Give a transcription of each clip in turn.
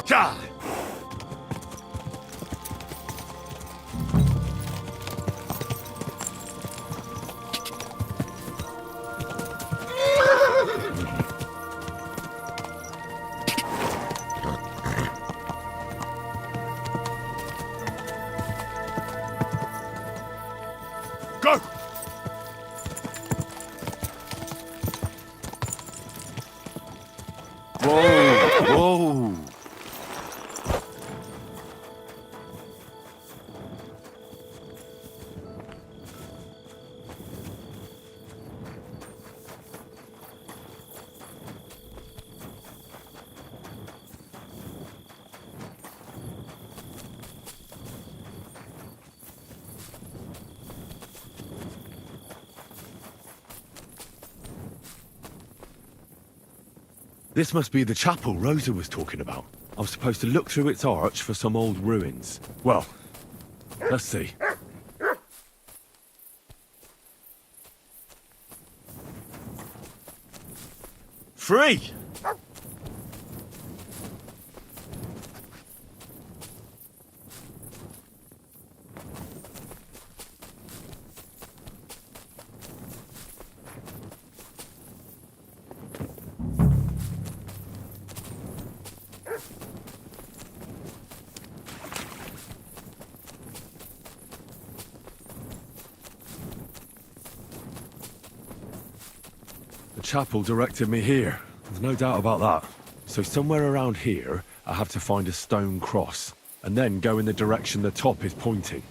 Ja! Go! Whoa! Whoa! This must be the chapel Rosa was talking about. I was supposed to look through its arch for some old ruins. Well, let's see. Free! The chapel directed me here. There's no doubt about that. So somewhere around here, I have to find a stone cross, and then go in the direction the top is pointing.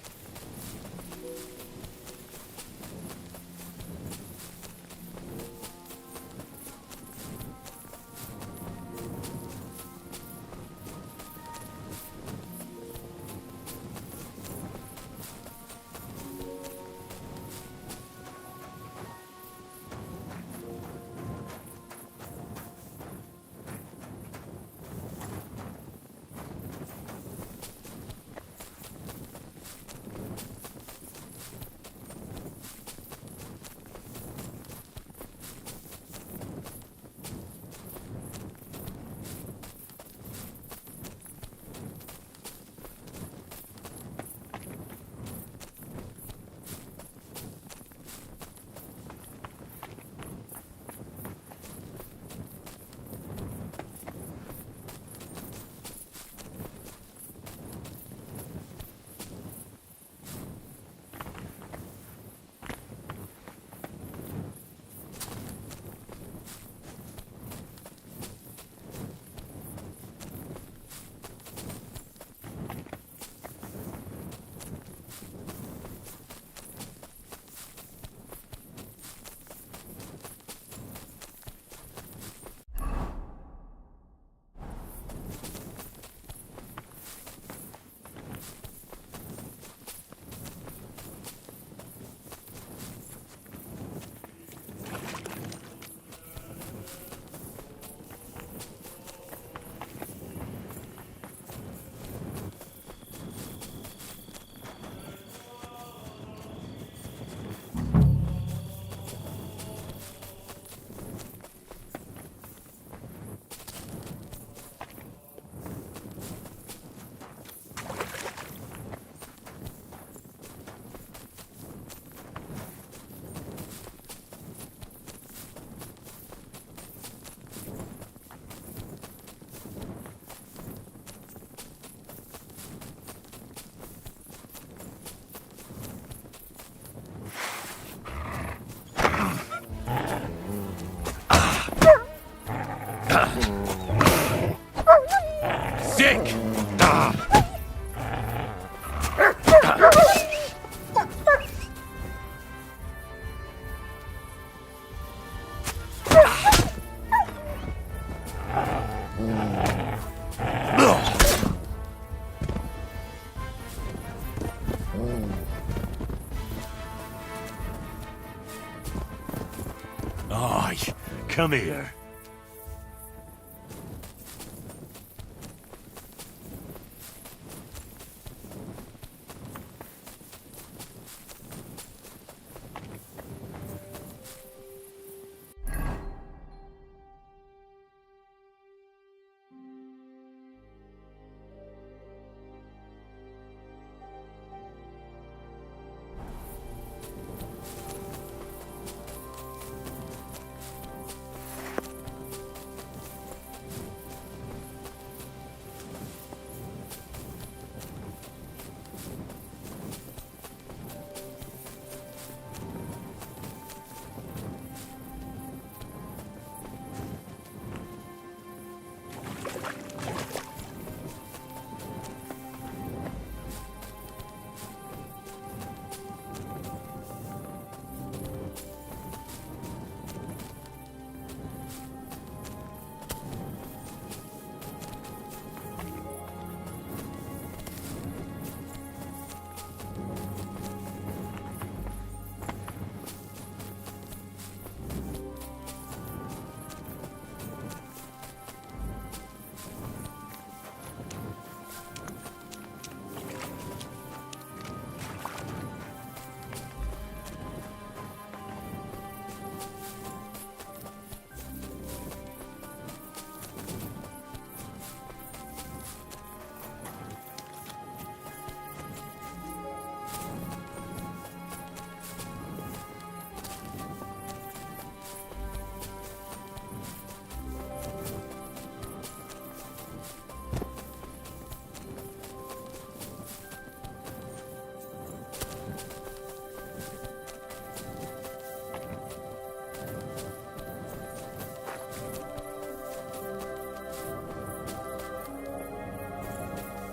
Come here.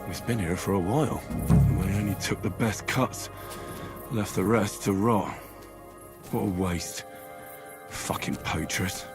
It's been here for a while. We only took the best cuts, left the rest to rot. What a waste. Fucking poachers.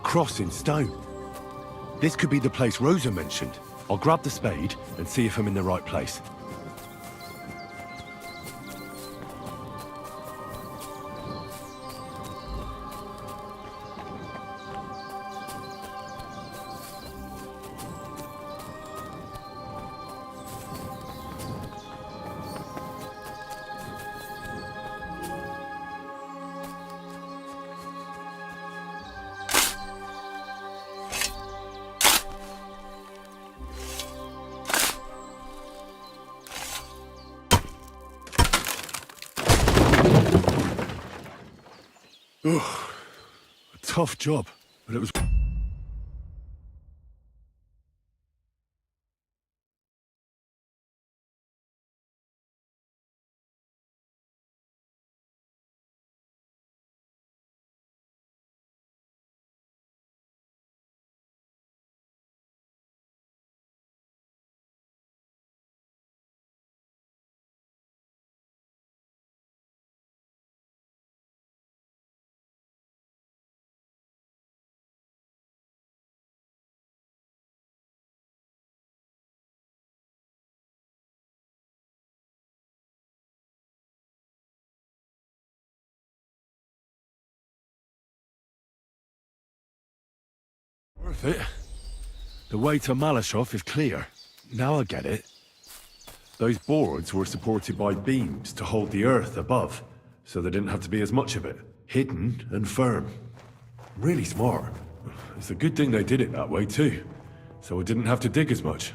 cross in stone. This could be the place Rosa mentioned. I'll grab the spade and see if I'm in the right place. Ugh, a tough job, but it was... worth it. The way to Malashov is clear. Now I get it. Those boards were supported by beams to hold the earth above, so there didn't have to be as much of it. Hidden and firm. Really smart. It's a good thing they did it that way too, so I didn't have to dig as much.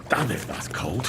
Damn it, that's cold.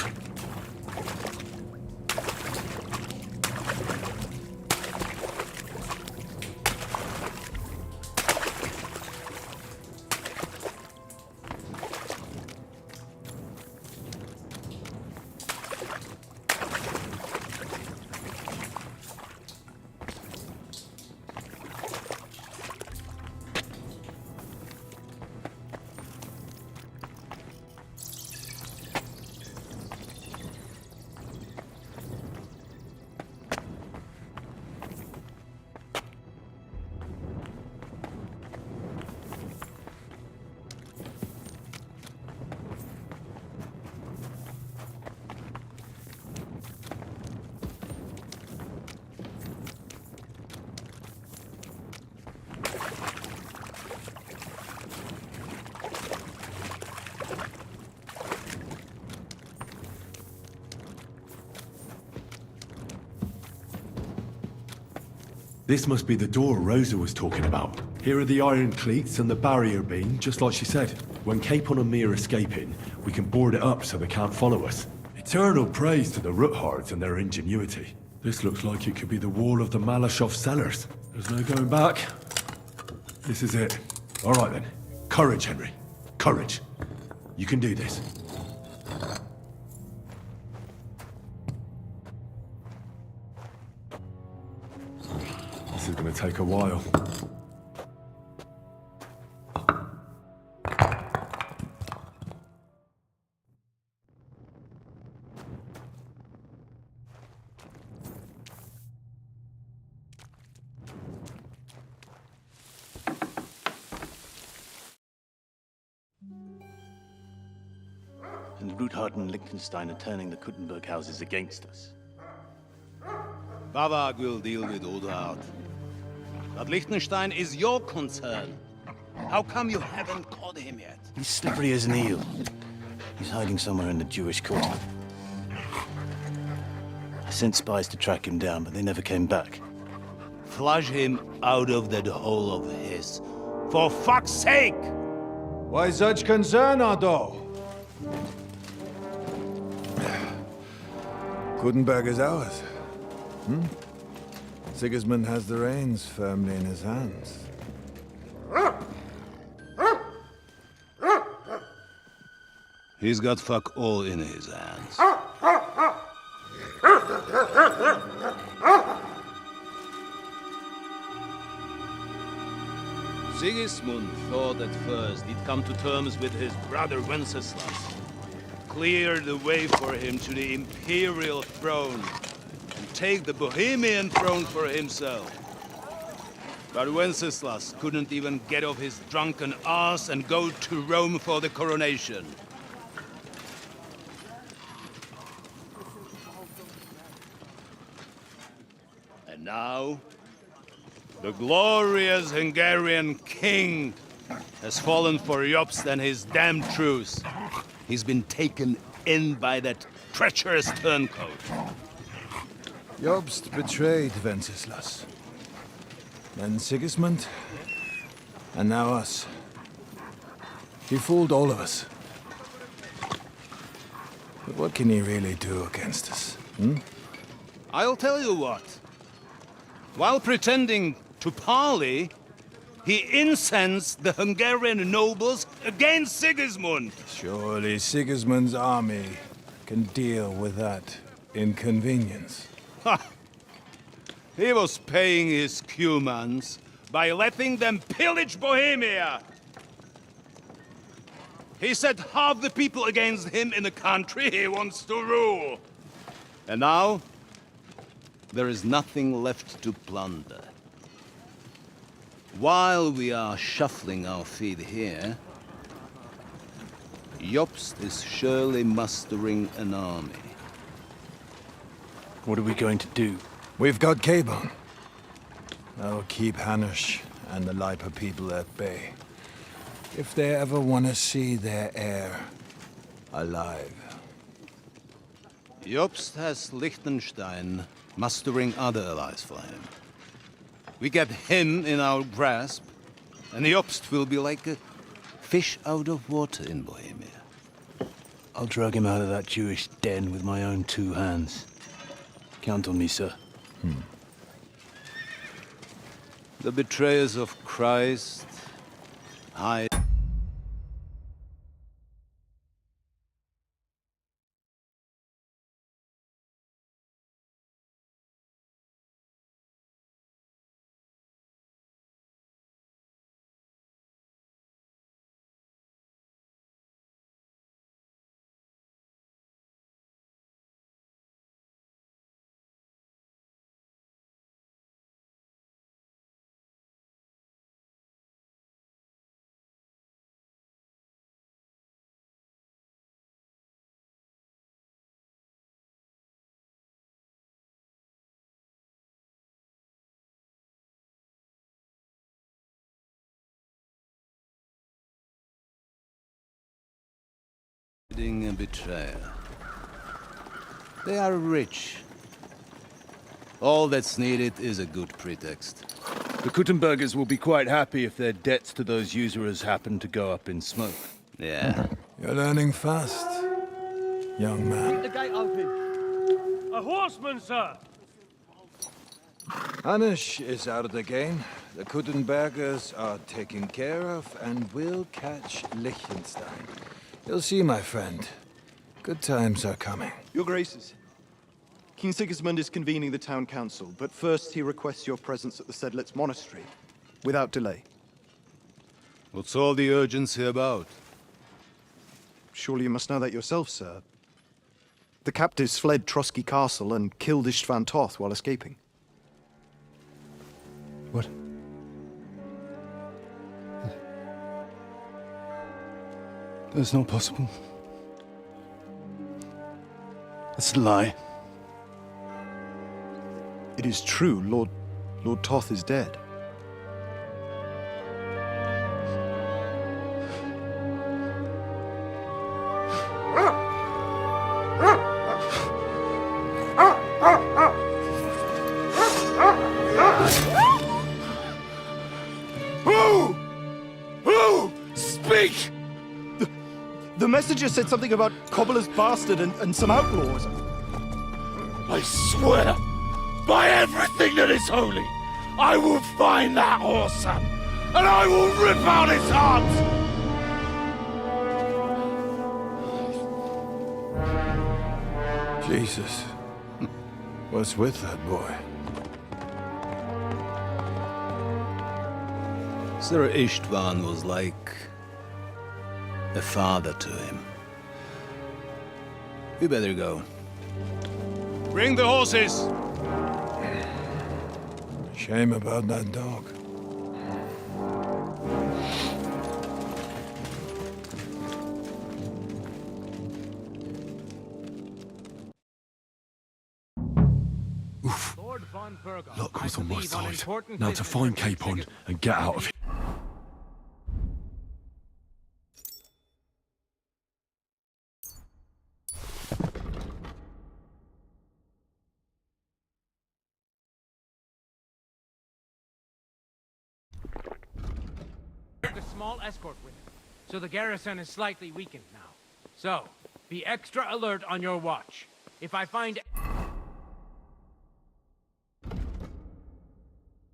This must be the door Rosa was talking about. Here are the iron cleats and the barrier beam, just like she said. When Capon and me are escaping, we can board it up so they can't follow us. Eternal praise to the Roothards and their ingenuity. This looks like it could be the wall of the Malashov cellars. There's no going back. This is it. All right then. Courage, Henry. Courage. You can do this. This is going to take a while. And Ruthard and Liechtenstein are turning the Kuttenberg houses against us. Bavag will deal with Udhart. But Liechtenstein is your concern. How come you haven't caught him yet? He's slippery as an eel. He's hiding somewhere in the Jewish quarter. I sent spies to track him down, but they never came back. Flush him out of that hole of his. For fuck's sake! Why such concern, Otto? Gutenberg is ours. Sigismund has the reins firmly in his hands. He's got fuck all in his hands. Sigismund thought at first he'd come to terms with his brother Wenceslas, clear the way for him to the imperial throne, and take the Bohemian throne for himself. But Wenceslas couldn't even get off his drunken ass and go to Rome for the coronation. And now, the glorious Hungarian king has fallen for Jobst and his damned truce. He's been taken in by that treacherous turncoat. Jobst betrayed Wenceslas. Then Sigismund, and now us. He fooled all of us. But what can he really do against us? I'll tell you what. While pretending to parley, he incensed the Hungarian nobles against Sigismund. Surely Sigismund's army can deal with that inconvenience. Ha! He was paying his Cumans by letting them pillage Bohemia. He set half the people against him in the country he wants to rule. And now, there is nothing left to plunder. While we are shuffling our feet here, Jobst is surely mustering an army. What are we going to do? We've got Cabon. That'll keep Hanush and the Lipa people at bay. If they ever want to see their heir alive. Jobst has Liechtenstein mustering other allies for him. We get him in our grasp, and Jobst will be like a fish out of water in Bohemia. I'll drag him out of that Jewish den with my own two hands. Count on me, sir. The betrayers of Christ hide. A betrayer. They are rich. All that's needed is a good pretext. The Kuttenbergers will be quite happy if their debts to those usurers happen to go up in smoke. Yeah. You're learning fast, young man. The gate open. A horseman, sir! Hanush is out of the game. The Kuttenbergers are taken care of and will catch Liechtenstein. You'll see, my friend. Good times are coming. Your Graces, King Sigismund is convening the town council, but first he requests your presence at the Sedlitz monastery, without delay. What's all the urgency about? Surely you must know that yourself, sir. The captives fled Trotsky Castle and killed Istvan Toth while escaping. What? That's not possible. That's a lie. It is true, Lord Toth is dead. Who? Speak! The messenger said something about Cobbler's bastard and some outlaws. I swear, by everything that is holy, I will find that whoreson, and I will rip out his heart! Jesus. What's with that boy? Sir Istvan was like a father to him. We better go. Bring the horses! Shame about that dog. Lord von Burgos, Luck was I on my believe side. important Now to business find remains Capon secret. and get out of here. A small escort with him, so the garrison is slightly weakened now. So, be extra alert on your watch. If I find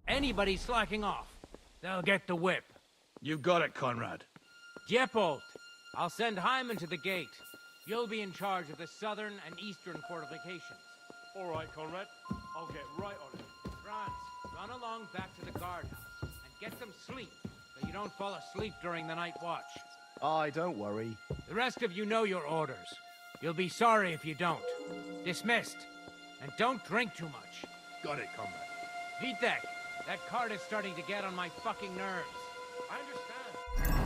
anybody slacking off, they'll get the whip. You got it, Conrad. Diepold, I'll send Hyman to the gate. You'll be in charge of the southern and eastern fortifications. All right, Conrad. I'll get right on it. Franz, run along back to the guardhouse and get some sleep, so you don't fall asleep during the night watch. Aye, don't worry. The rest of you know your orders. You'll be sorry if you don't. Dismissed. And don't drink too much. Got it, Conrad. Vitek, that cart is starting to get on my fucking nerves. I understand.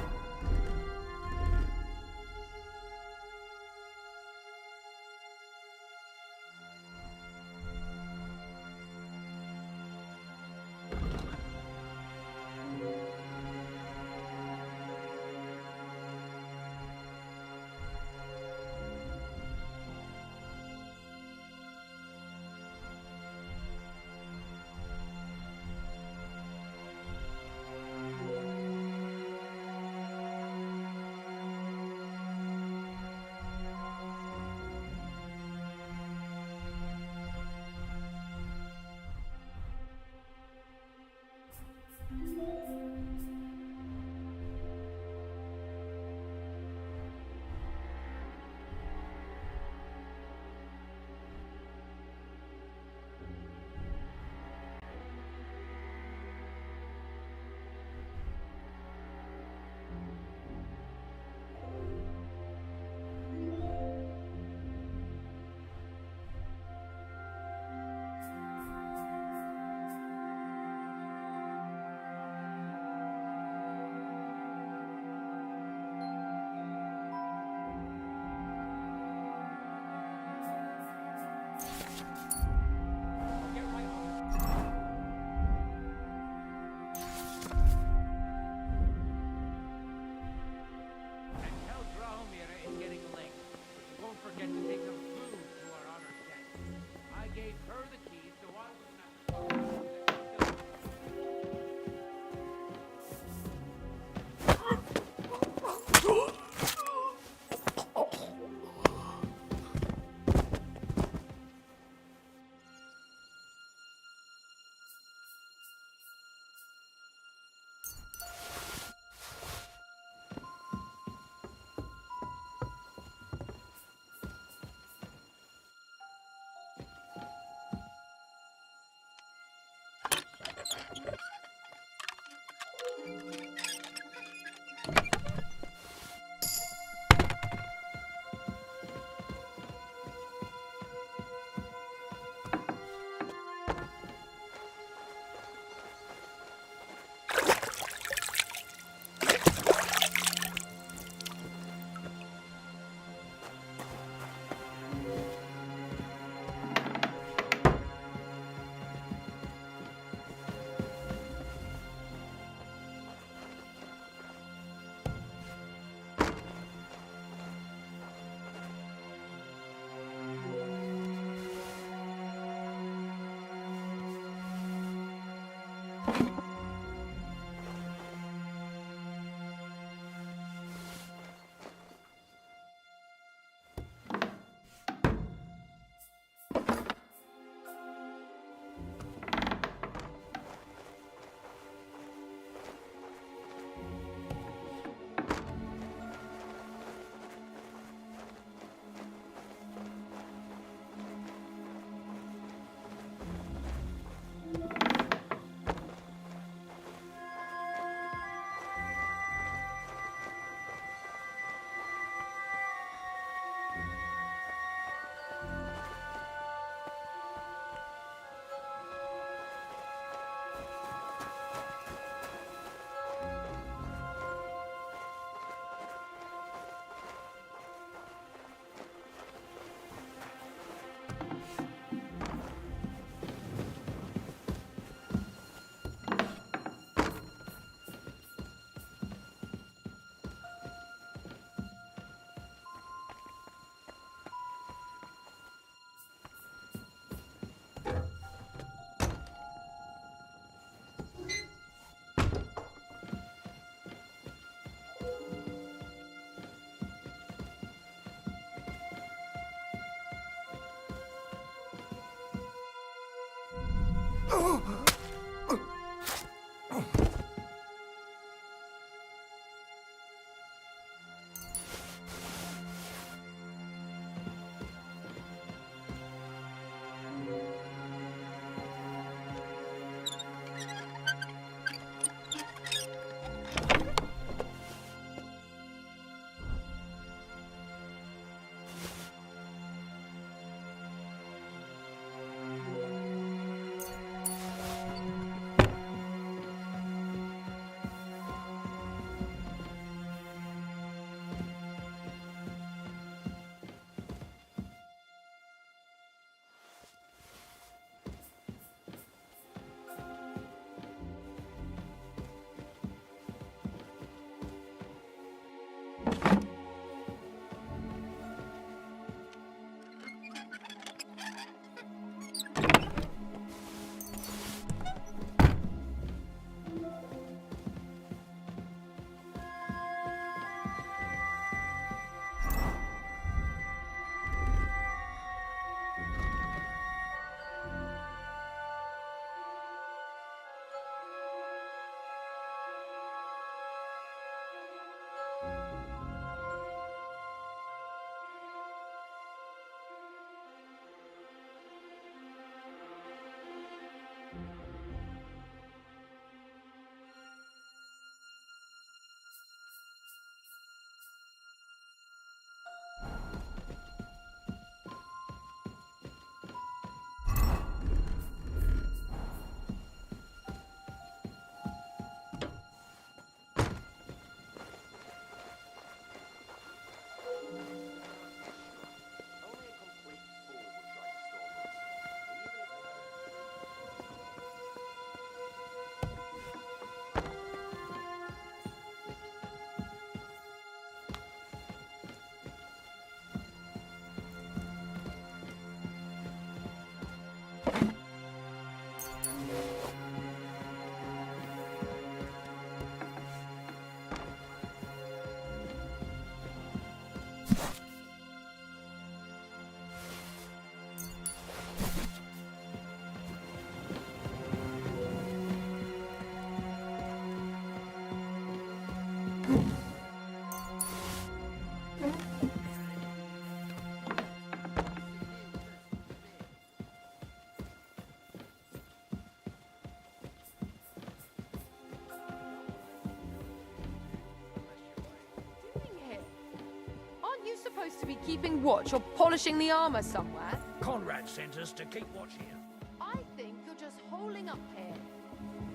Supposed to be keeping watch or polishing the armor somewhere? Conrad sent us to keep watch here. I think you're just holding up here.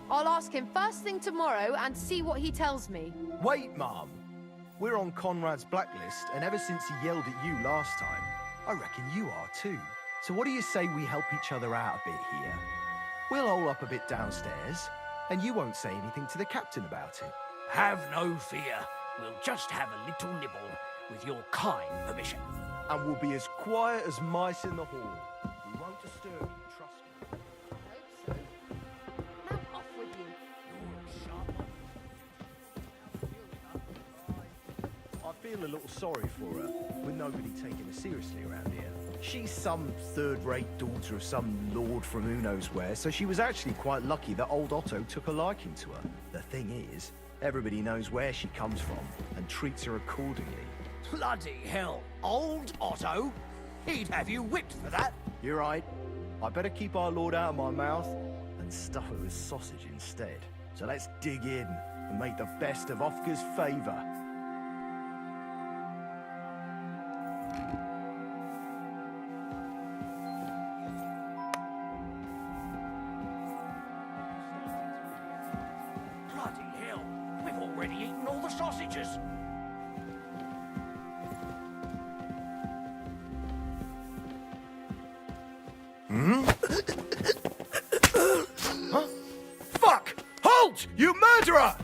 I'll ask him first thing tomorrow and see what he tells me. Wait, Mom. We're on Conrad's blacklist, and ever since he yelled at you last time, I reckon you are too. So what do you say we help each other out a bit here? We'll hole up a bit downstairs, and you won't say anything to the captain about it. Have no fear. We'll just have a little nibble, with your kind permission. And we'll be as quiet as mice in the hall. We won't disturb you, trust me. I hope so. Now off with you. I feel a little sorry for her, with nobody taking her seriously around here. She's some third-rate daughter of some lord from who knows where, so she was actually quite lucky that old Otto took a liking to her. The thing is, everybody knows where she comes from, and treats her accordingly. Bloody hell, old Otto? He'd have you whipped for that. You're right. I better keep our lord out of my mouth and stuff it with sausage instead. So let's dig in and make the best of Ofka's favour. Bloody hell, we've already eaten all the sausages. Huh? Fuck! Halt! You murderer!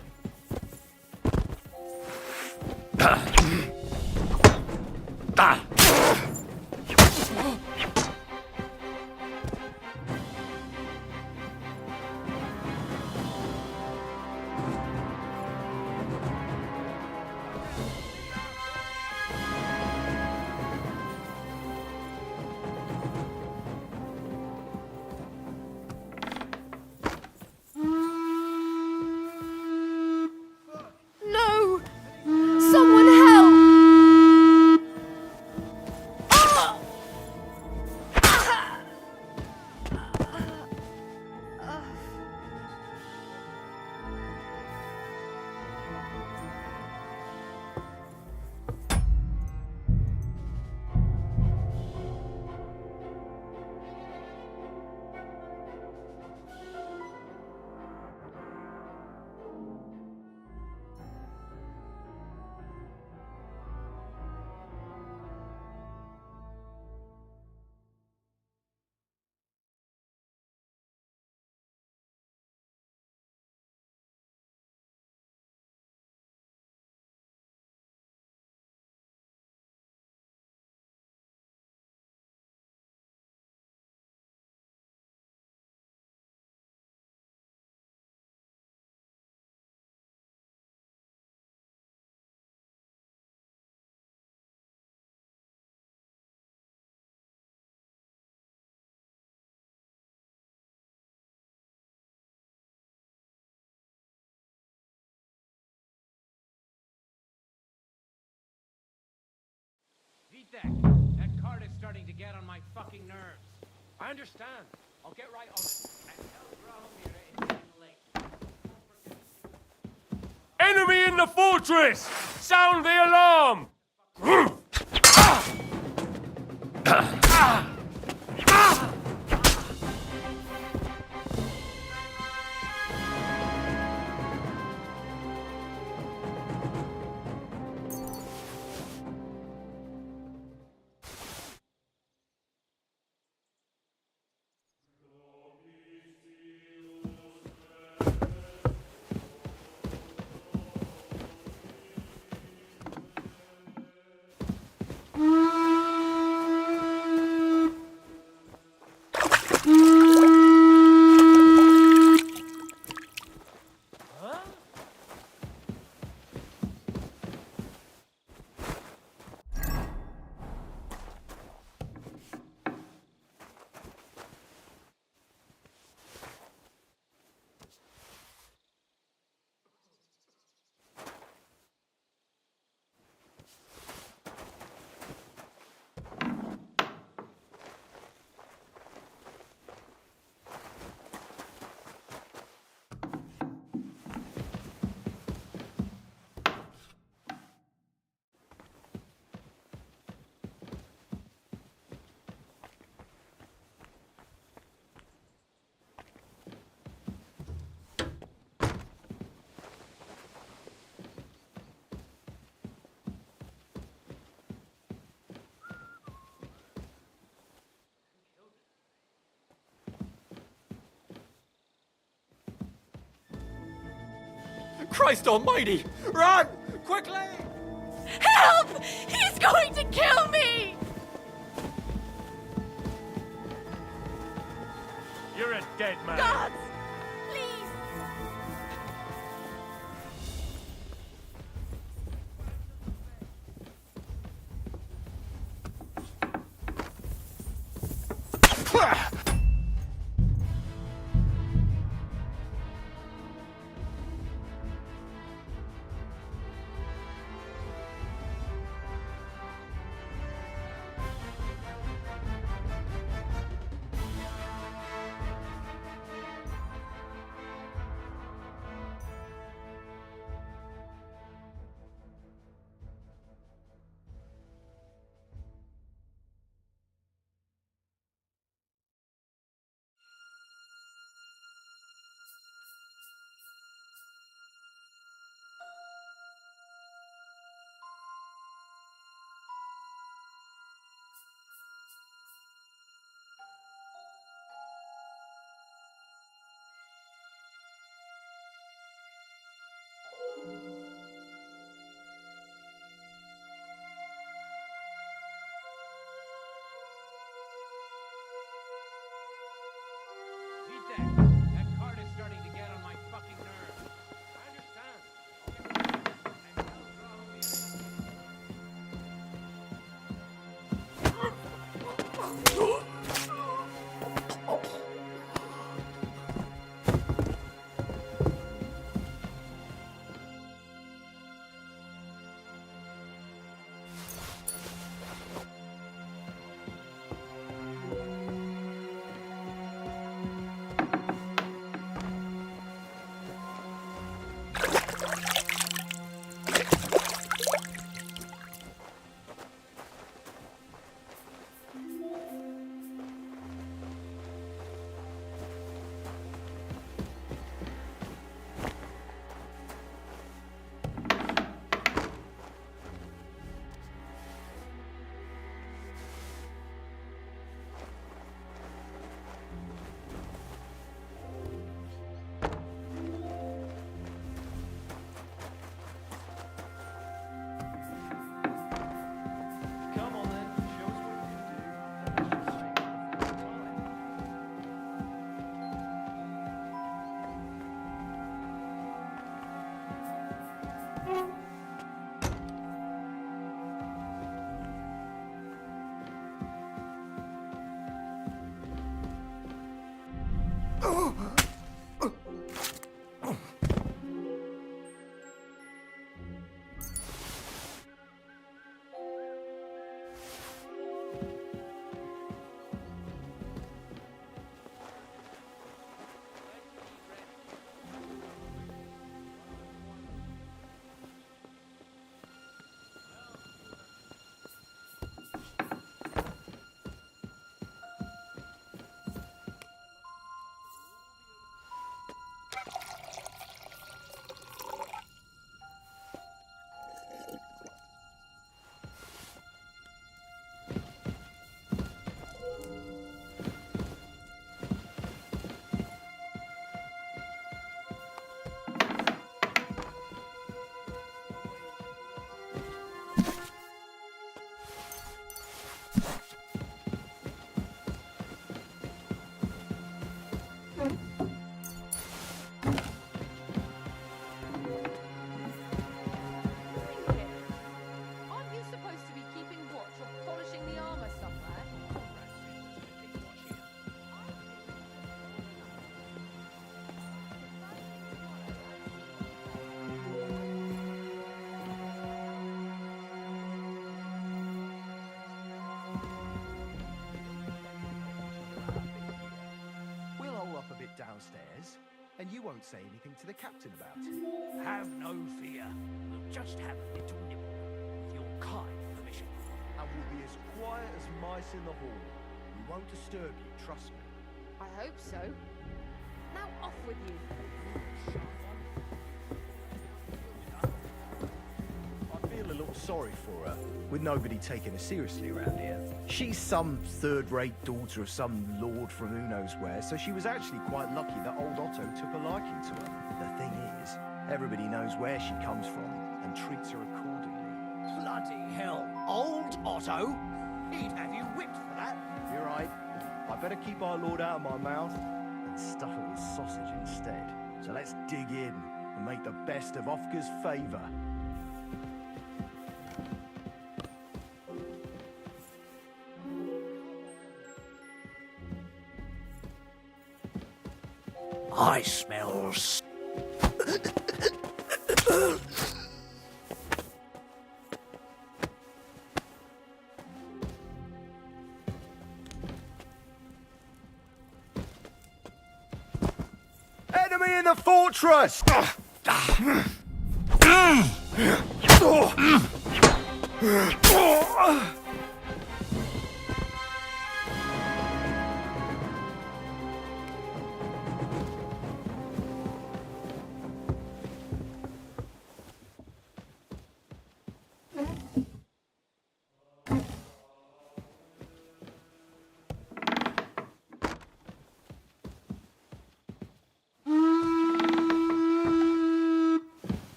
that. That cart is starting to get on my fucking nerves. I understand. I'll get right on it. And tell Drahomir it's getting late. Enemy in the fortress! Sound the alarm! Christ almighty! Run! Quickly! Help! He's going to kill me! You're a dead man. Guards! Please! Beat that. That cart is starting to get on my fucking nerves. I understand. And tell Drahomir Come on then, show us what you can do. Let's just say, time. you won't say anything to the captain about it. Have no fear. We'll just have a little nibble, with your kind permission. And we'll be as quiet as mice in the hall. We won't disturb you, trust me. I hope so. Now off with you. I feel a little sorry for her, with nobody taking her seriously around here. She's some third-rate daughter of some lord from who knows where, so she was actually quite lucky that old Otto took a liking to her. The thing is, everybody knows where she comes from and treats her accordingly. Bloody hell. Old Otto? He'd have you whipped for that. You're right. I better keep our lord out of my mouth and stuff it with sausage instead. So let's dig in and make the best of Ofka's favour. I smell Enemy in the fortress!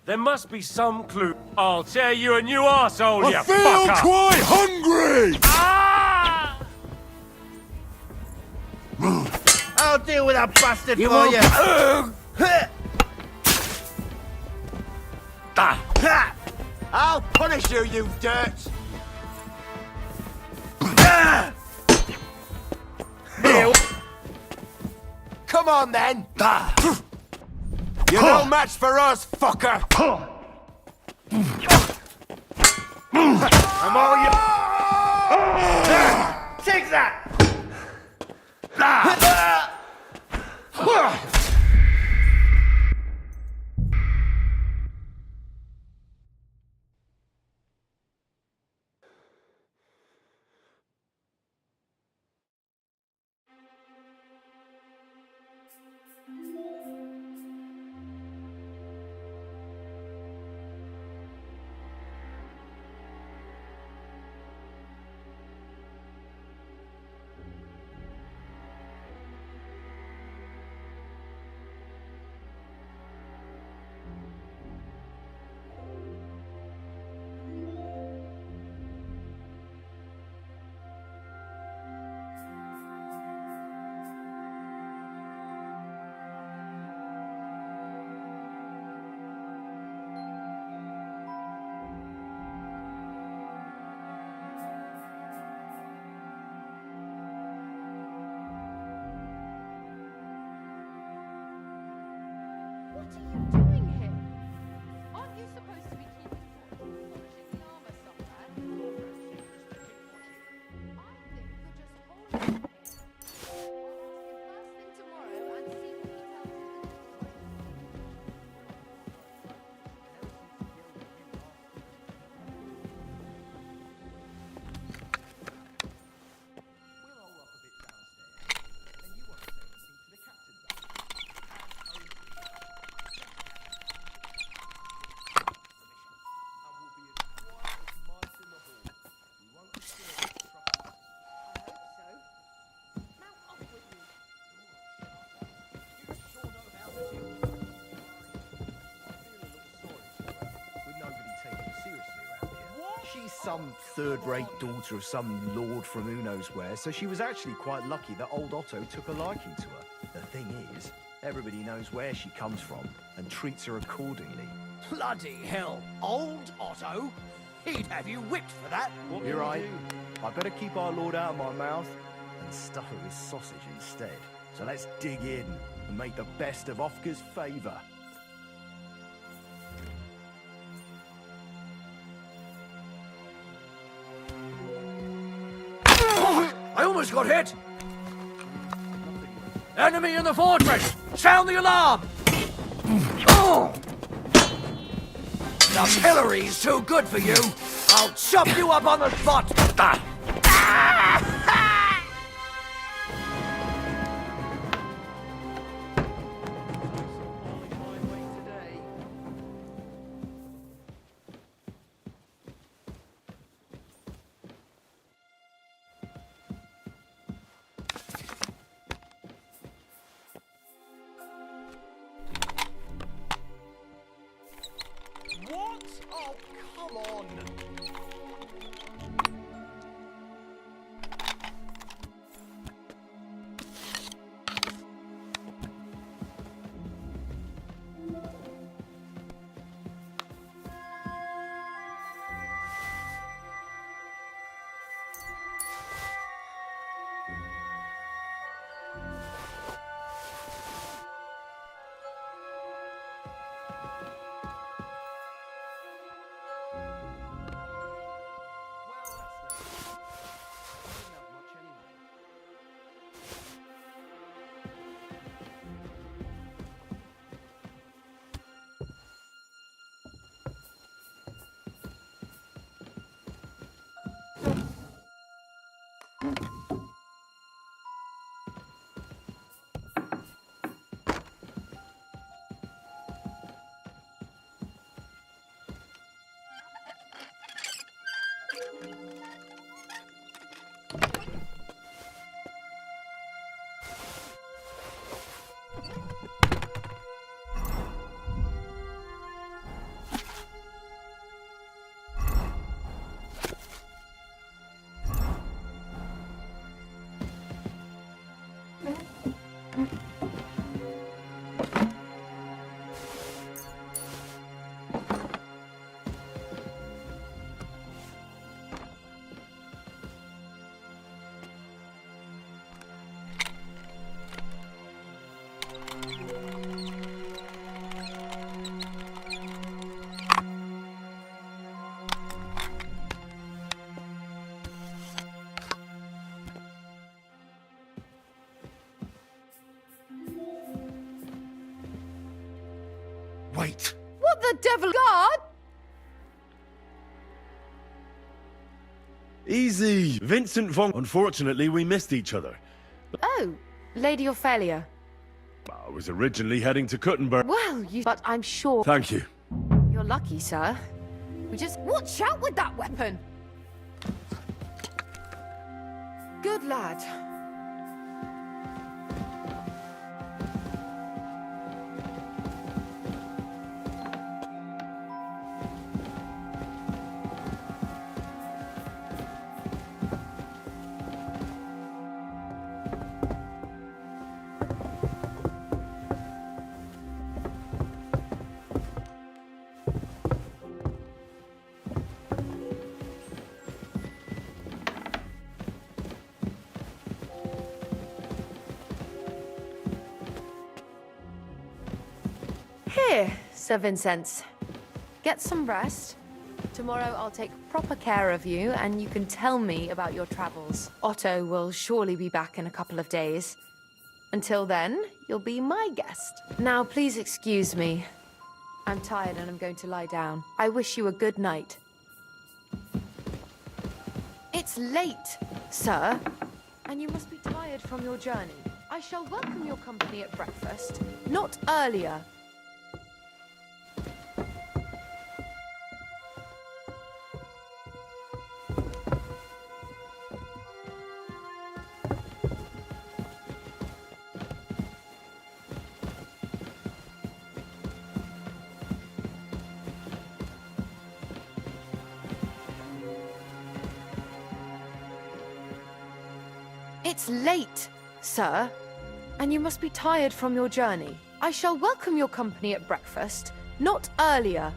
There must be some clue. I'll tear you a new arsehole, you I feel fucker! quite hungry! Ah! I'll deal with that bastard You for won't- you! I'll punish you, you dirt! Come on, then! You're no match for us, fucker! I'm all you... Take that! What are you doing here? Aren't you supposed to be keeping watch or polishing the armor somewhere? I think you're just holding up here. I'll ask him first thing tomorrow and see what he tells you. We'll hole up a bit downstairs, and you won't say anything to the captain about it. some third-rate daughter of some lord from who knows where, so she was actually quite lucky that old Otto took a liking to her. The thing is, everybody knows where she comes from and treats her accordingly. Bloody hell. Old Otto? He'd have you whipped for that. You're right. I better keep our lord out of my mouth and stuff it with sausage instead. So let's dig in and make the best of Ofka's favour. I almost got hit! Enemy in the fortress! Sound the alarm! The pillory's too good for you! I'll chop you up on the spot! What? Oh, come on! Wait! What the devil? God! Easy! Vincent von... Unfortunately, we missed each other. Oh, Lady Ophelia. I was originally heading to Kuttenberg. Well, but I'm sure... Thank you. You're lucky, sir. We just... Watch out with that weapon! Good lad. Here, Sir Vincent. Get some rest. Tomorrow I'll take proper care of you, and you can tell me about your travels. Otto will surely be back in a couple of days. Until then, you'll be my guest. Now, please excuse me. I'm tired and I'm going to lie down. I wish you a good night. It's late, sir, and you must be tired from your journey. I shall welcome your company at breakfast, not earlier. It's late, sir, and you must be tired from your journey. I shall welcome your company at breakfast, not earlier.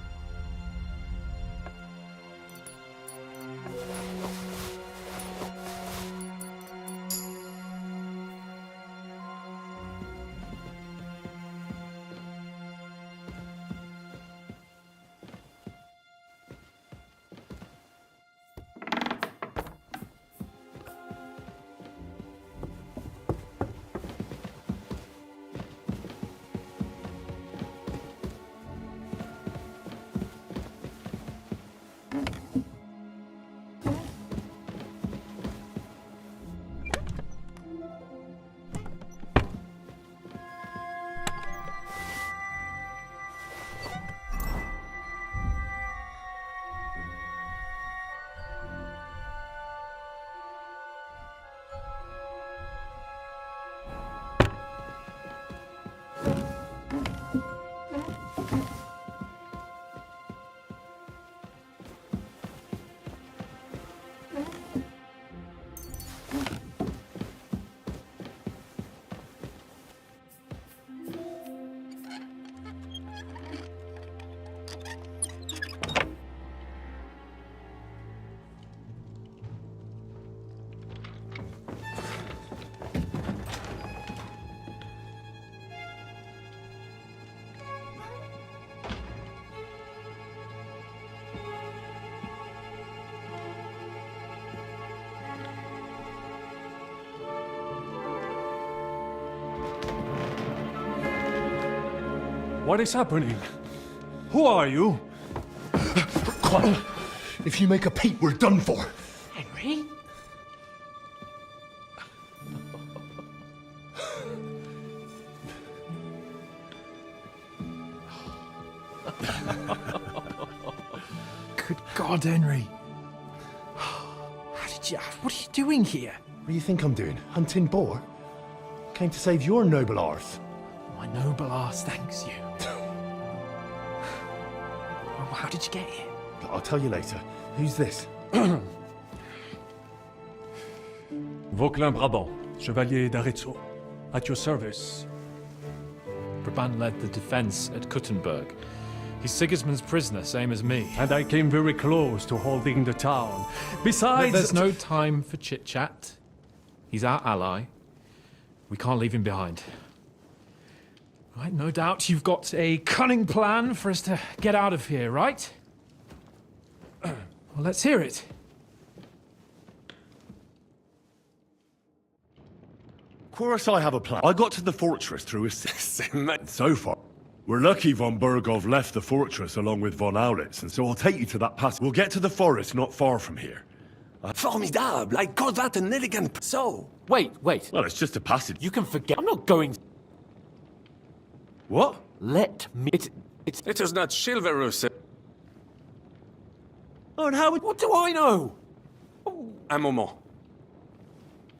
What is happening? Who are you? Quiet. If you make a peep, we're done for. Henry? Good God, Henry. What are you doing here? What do you think I'm doing? Hunting boar? Came to save your noble arse. My noble arse thanks you. Oh, how did you get here? I'll tell you later. Who's this? Vauquelin Brabant, Chevalier d'Arezzo. At your service. Brabant led the defense at Kuttenberg. He's Sigismund's prisoner, same as me. And I came very close to holding the town. Besides... There's no time for chit-chat. He's our ally. We can't leave him behind. Right, no doubt you've got a cunning plan for us to get out of here, right? Well, let's hear it. Of course I have a plan. I got to the fortress through a so far. We're lucky von Burgov left the fortress along with von Aulitz, and so I'll take you to that pass. We'll get to the forest not far from here. Formidable! I call that an elegant... So... Wait. Well, it's just a passage. You can forget. I'm not going... What? Let me... It is not chivalrous. Oh, and how... What do I know? Un moment.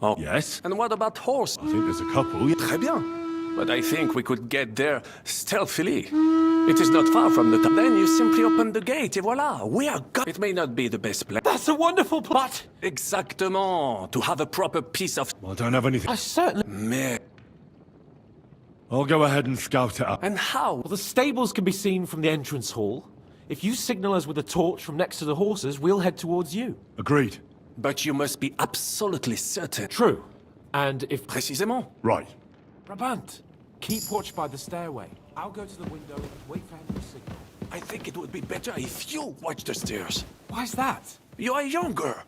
Oh. Yes? And what about horse? I think there's a couple. Très bien. But I think we could get there stealthily. It is not far from the town. Then you simply open the gate, et voila, we are gone. It may not be the best plan. That's a wonderful plot! Exactement. To have a proper piece of... Well, I don't have anything. I certainly... Mais... I'll go ahead and scout it out. And how? Well, the stables can be seen from the entrance hall. If you signal us with a torch from next to the horses, we'll head towards you. Agreed. But you must be absolutely certain. True. And if... Précisément. Right. Brabant, keep watch by the stairway. I'll go to the window and wait for him to signal. I think it would be better if you watch the stairs. Why's that? You are younger.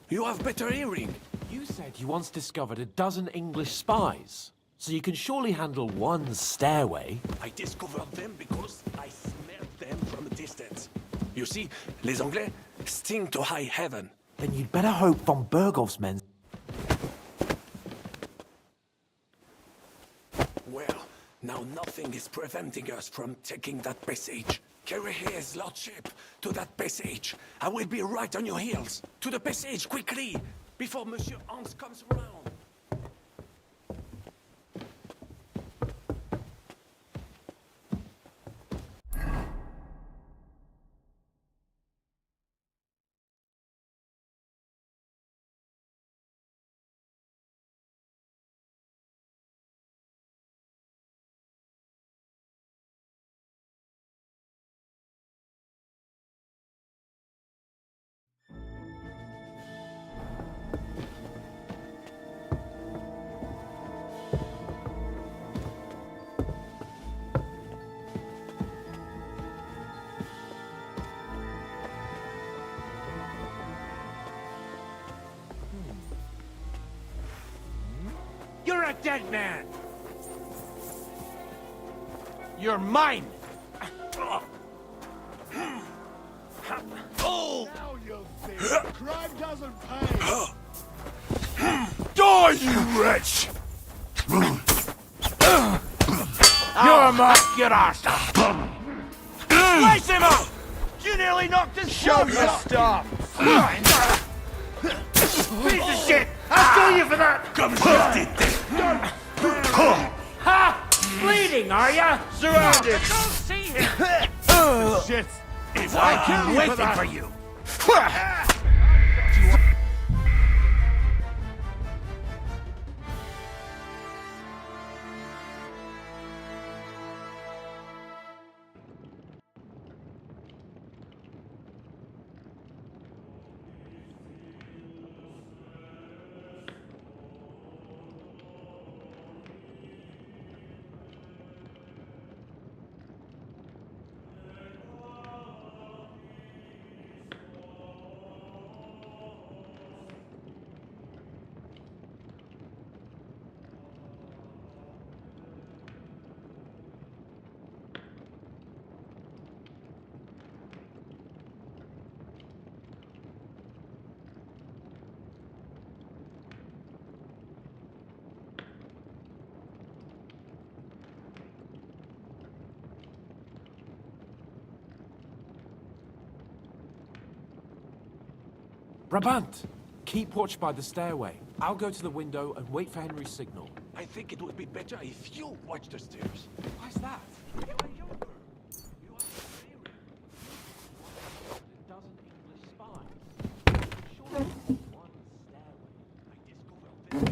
You have better hearing. You said you once discovered a dozen English spies. So you can surely handle one stairway. I discovered them because I smelled them from a distance. You see, les Anglais sting to high heaven. Then you'd better hope von Burgov's men... Well, now nothing is preventing us from taking that passage. Carry his lordship to that passage. I will be right on your heels. To the passage, quickly, before Monsieur Hans comes around. You're a dead man! You're mine! Oh! Now you think crime doesn't pay. Die, you wretch! You're my good ass! Slice him up! You nearly knocked his show your stuff! Piece of shit! I'll kill you for that! Come get it! Ha! Bleeding, are ya? Surrounded! Don't see him! Shit. If I kill keep you waiting that. for you! Brabant! Keep watch by the stairway. I'll go to the window and wait for Henry's signal. I think it would be better if you watch the stairs. Why's that? You are younger. You are A dozen English spies. Surely one stairway. I discovered this.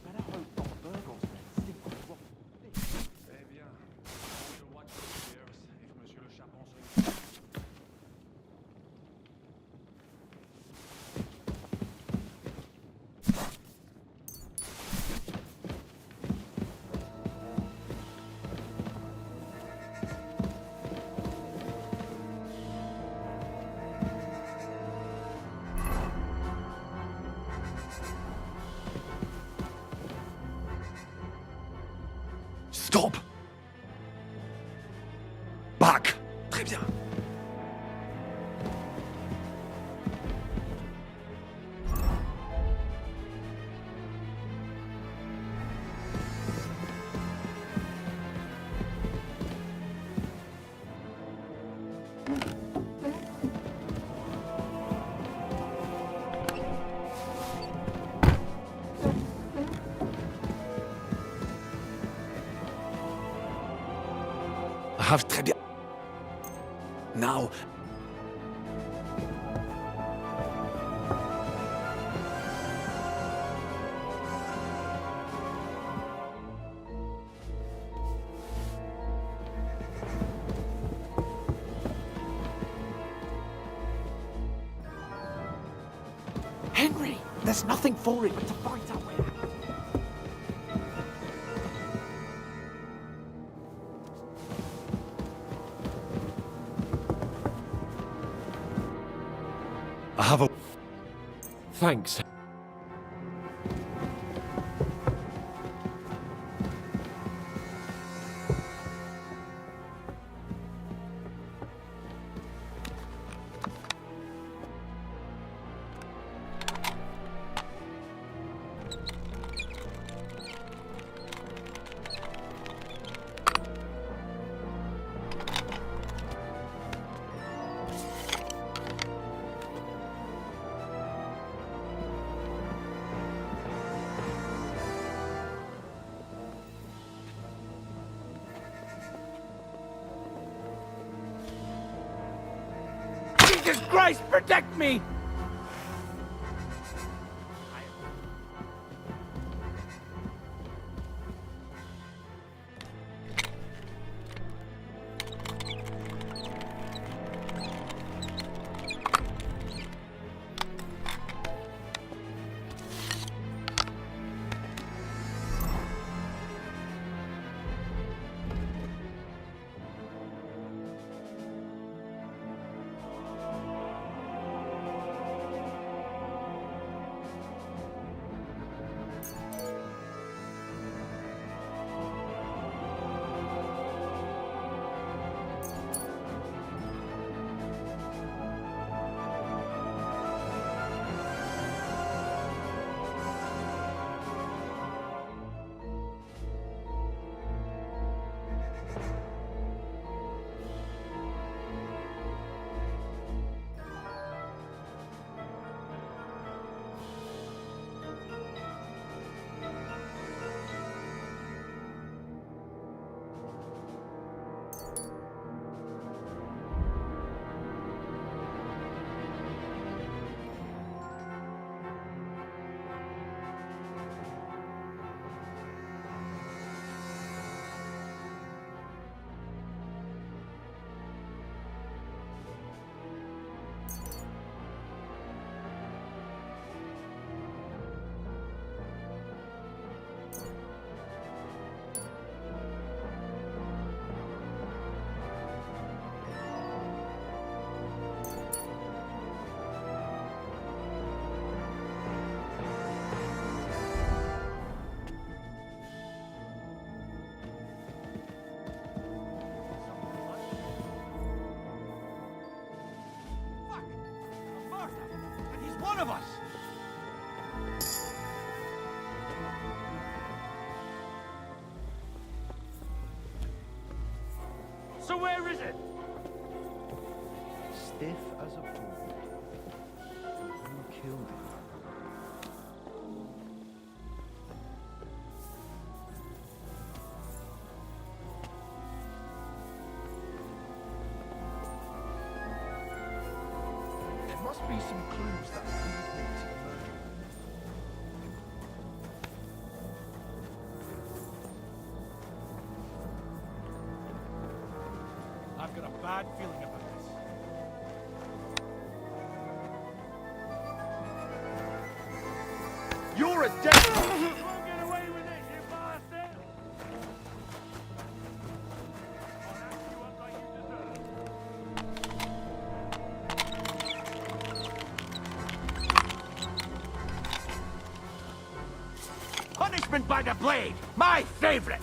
Better hope not Burgos men stick on the rock. Eh bien, je watch the stairs if Monsieur le Chapon swings. Stop! Back! Très bien. I have Très bien. Now, Henry, there's nothing for it but to fight our way out. I have a... Thanks. Jesus Christ, protect me! of us! So where is it? Stiff as a board. Who killed him? There must be some clues that lead me to the murder. I've got a bad feeling about this. You're a dead... You won't get away with it, you bastard! I'll act you up like you deserve. Punishment by the blade! My favorite!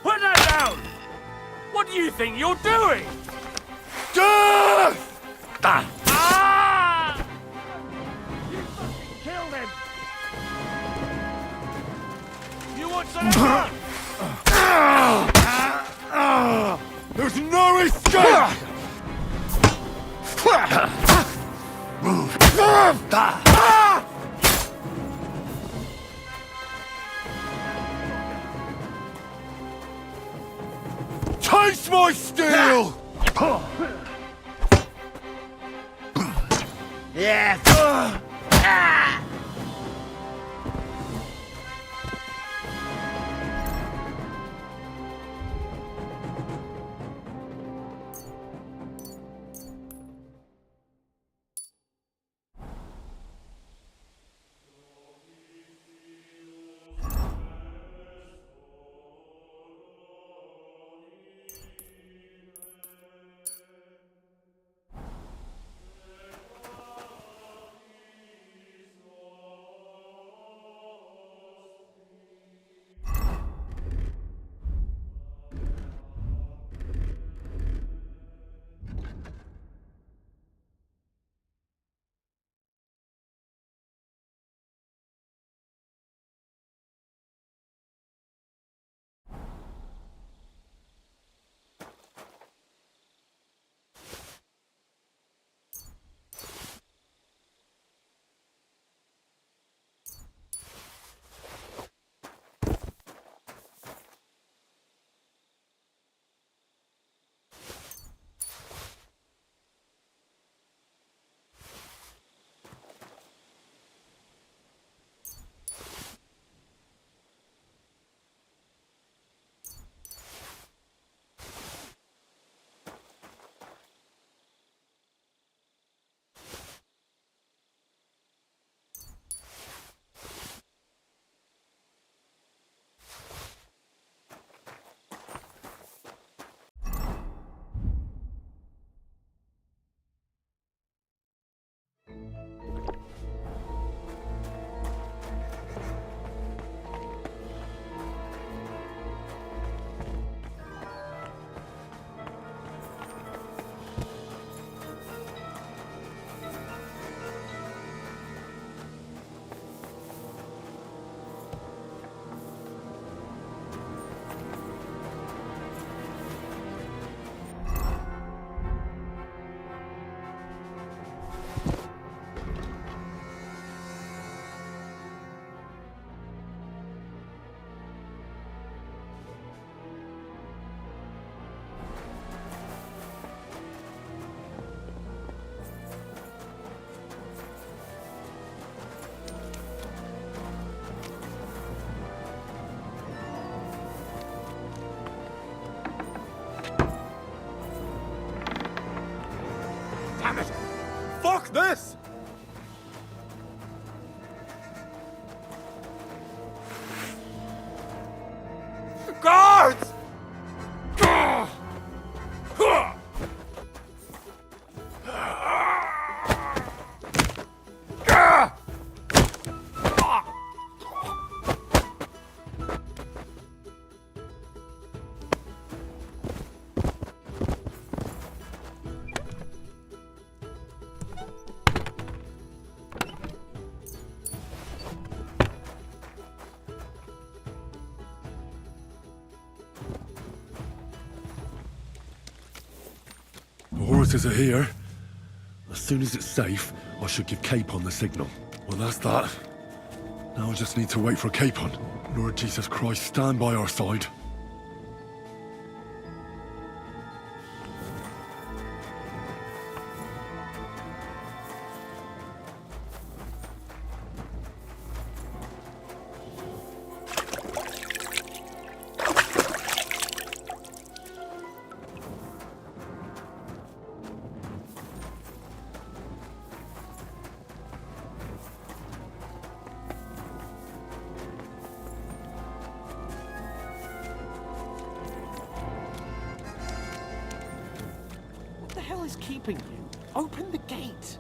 Put that down! What do you think you're doing? Death! Ah! You fucking killed him! You want some blood? There's no escape! Taste my steel! Yes! Cowards! The horses are here. As soon as it's safe, I should give Capon the signal. Well, that's that. Now I just need to wait for Capon. Lord Jesus Christ, stand by our side. What the hell is keeping you? Open the gate.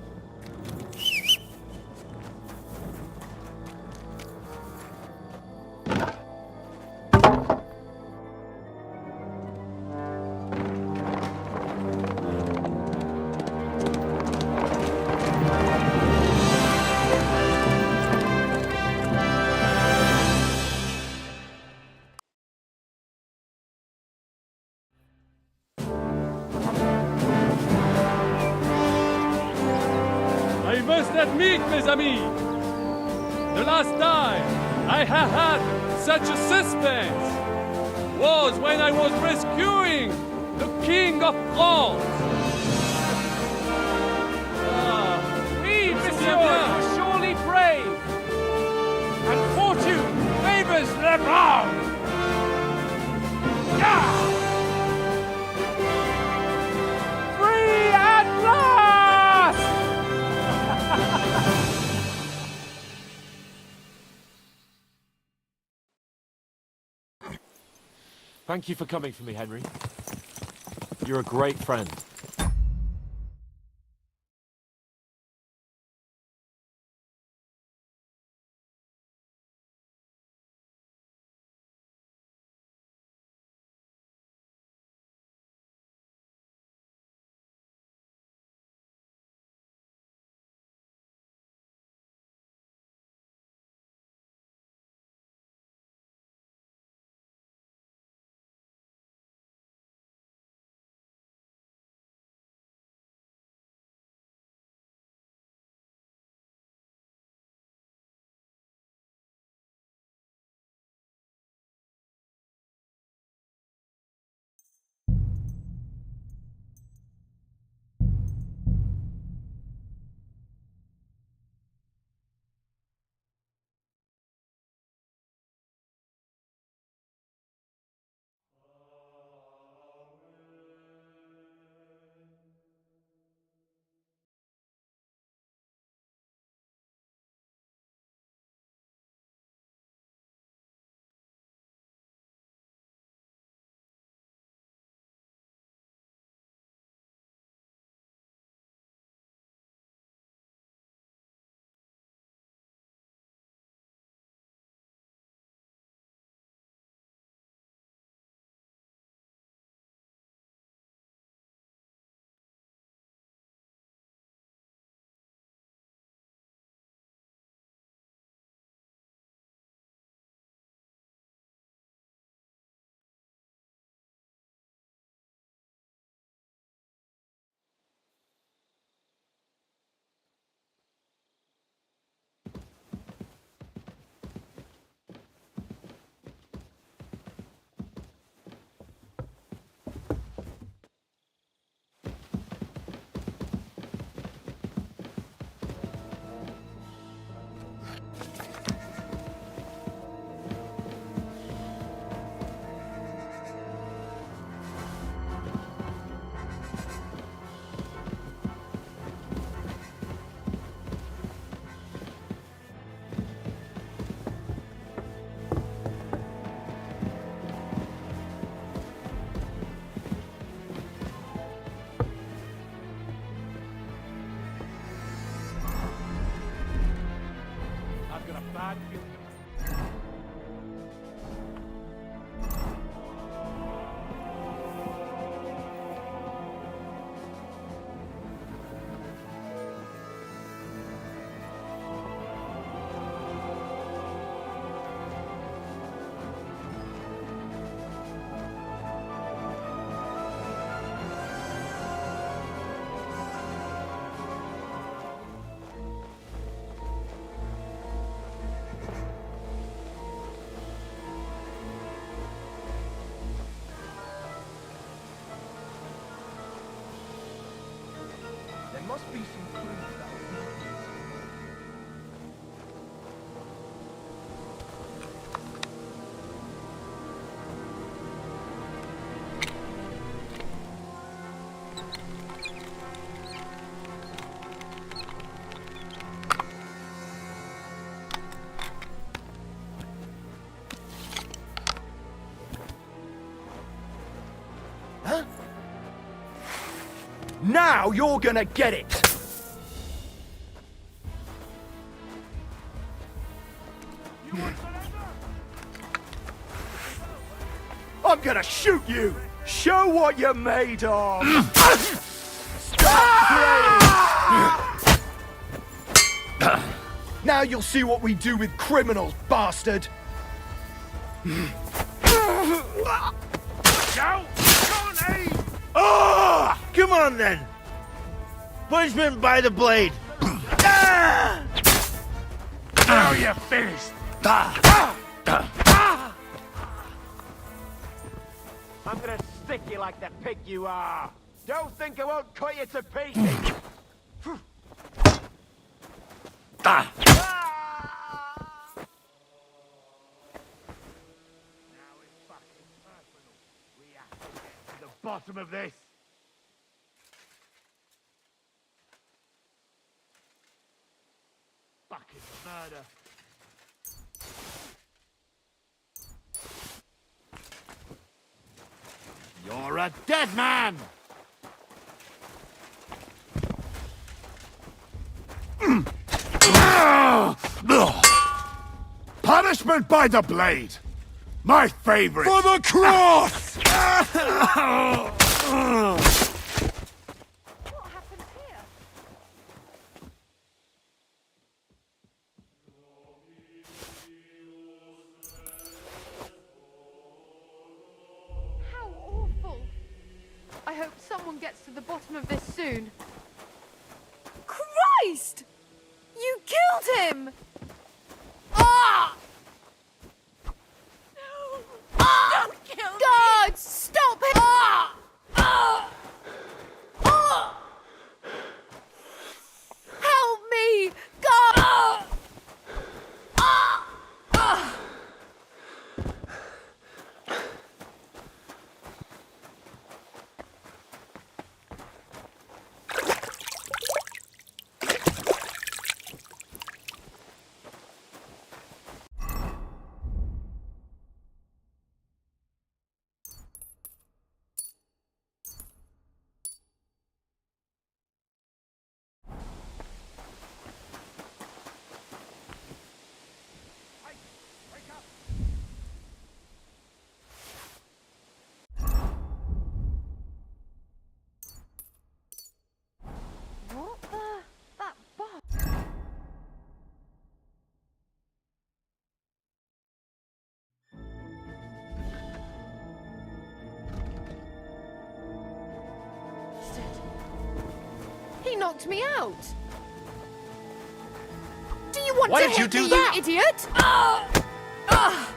I must admit, mes amis, the last time I have had such a suspense was when I was rescuing the King of France. Oui, monsieur, you're surely brave. And fortune favors the brave. Free at last! Thank you for coming for me, Henry. You're a great friend. be some clues to that. Huh? Now you're gonna get it! I'm gonna shoot you! Show what you're made of! Stop playing! Now you'll see what we do with criminals, bastard! Oh! Come on then! Punishment by the blade! Now you're finished! I'm gonna stick you like the pig you are! Don't think I won't cut you to pieces! Bottom of this. Fucking murder. You're a dead man! Punishment by the blade! My favorite! For the cross! What happened here? How awful! I hope someone gets to the bottom of this soon. Christ! You killed him! Ah! Don't kill me! God, stop it! Ah! Ah! Ah! Help me! God! Ah! Ah! Ah! What the? That box? He knocked me out. Do you want Why to did you hit do me, that? you idiot? Ah! Ah!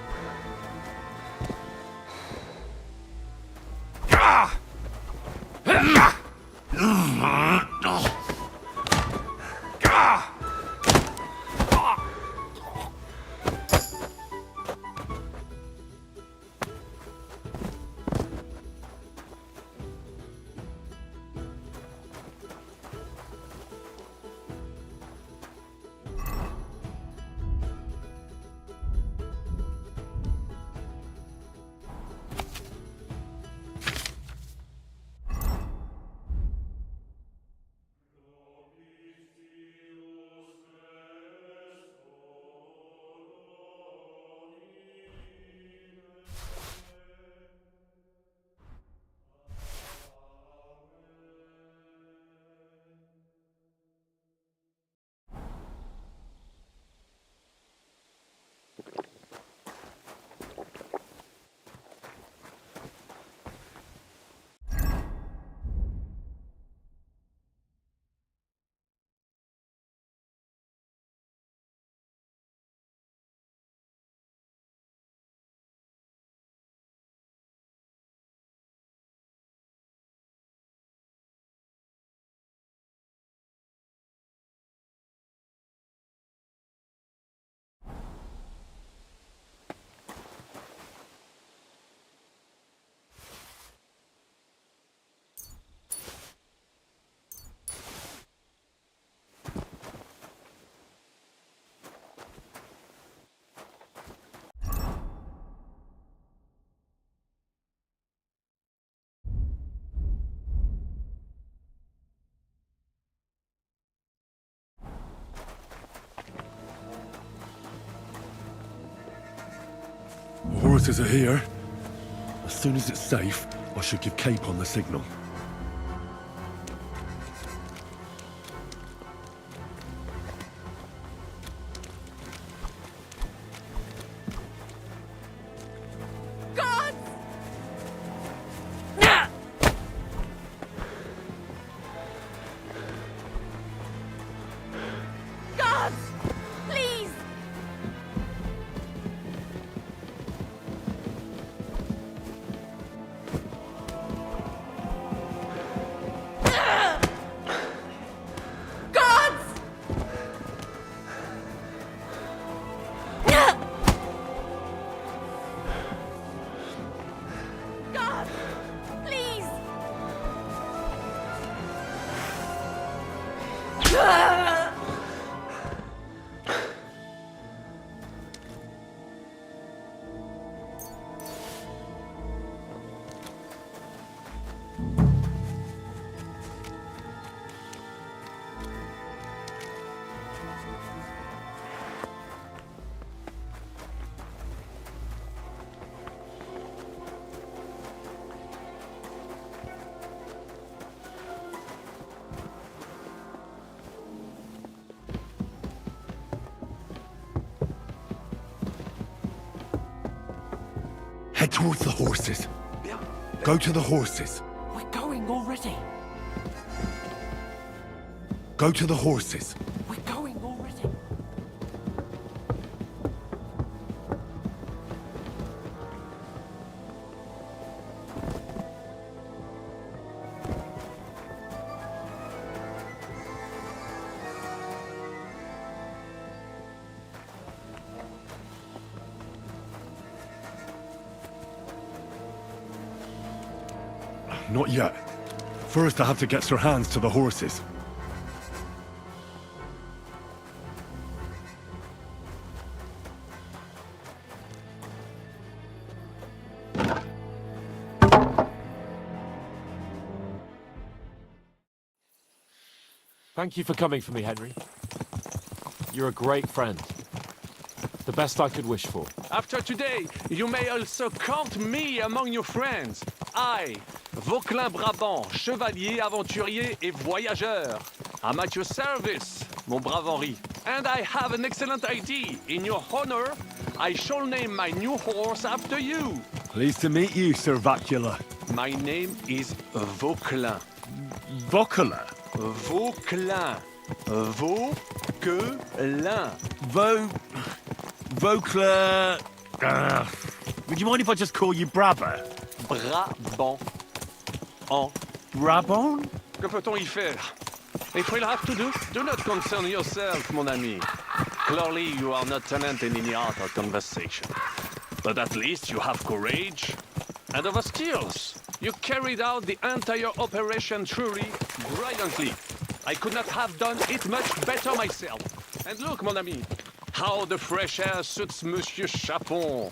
horses are here. As soon as it's safe, I should give Capon the signal. Head towards the horses. Go to the horses. We're going already. Go to the horses. We're going already. Not yet. First, I have to get Sir Hans to the horses. Thank you for coming for me, Henry. You're a great friend. The best I could wish for. After today, you may also count me among your friends. I, Vauquelin Brabant, chevalier, aventurier et voyageur. I'm at your service, mon brave Henri. And I have an excellent idea. In your honor, I shall name my new horse after you. Pleased to meet you, Sir Vacula. My name is Vauquelin. Vauquelin? Vauquelin. Vauquelin. Vauquelin... would you mind if I just call you Brabber? Brabant. En. Brabant? Que peut-on y faire? If we'll have to do not concern yourself, mon ami. Clearly, you are not talent in any art or conversation. But at least you have courage and other skills. You carried out the entire operation truly brilliantly. I could not have done it much better myself. And look, mon ami, how the fresh air suits Monsieur Chapon.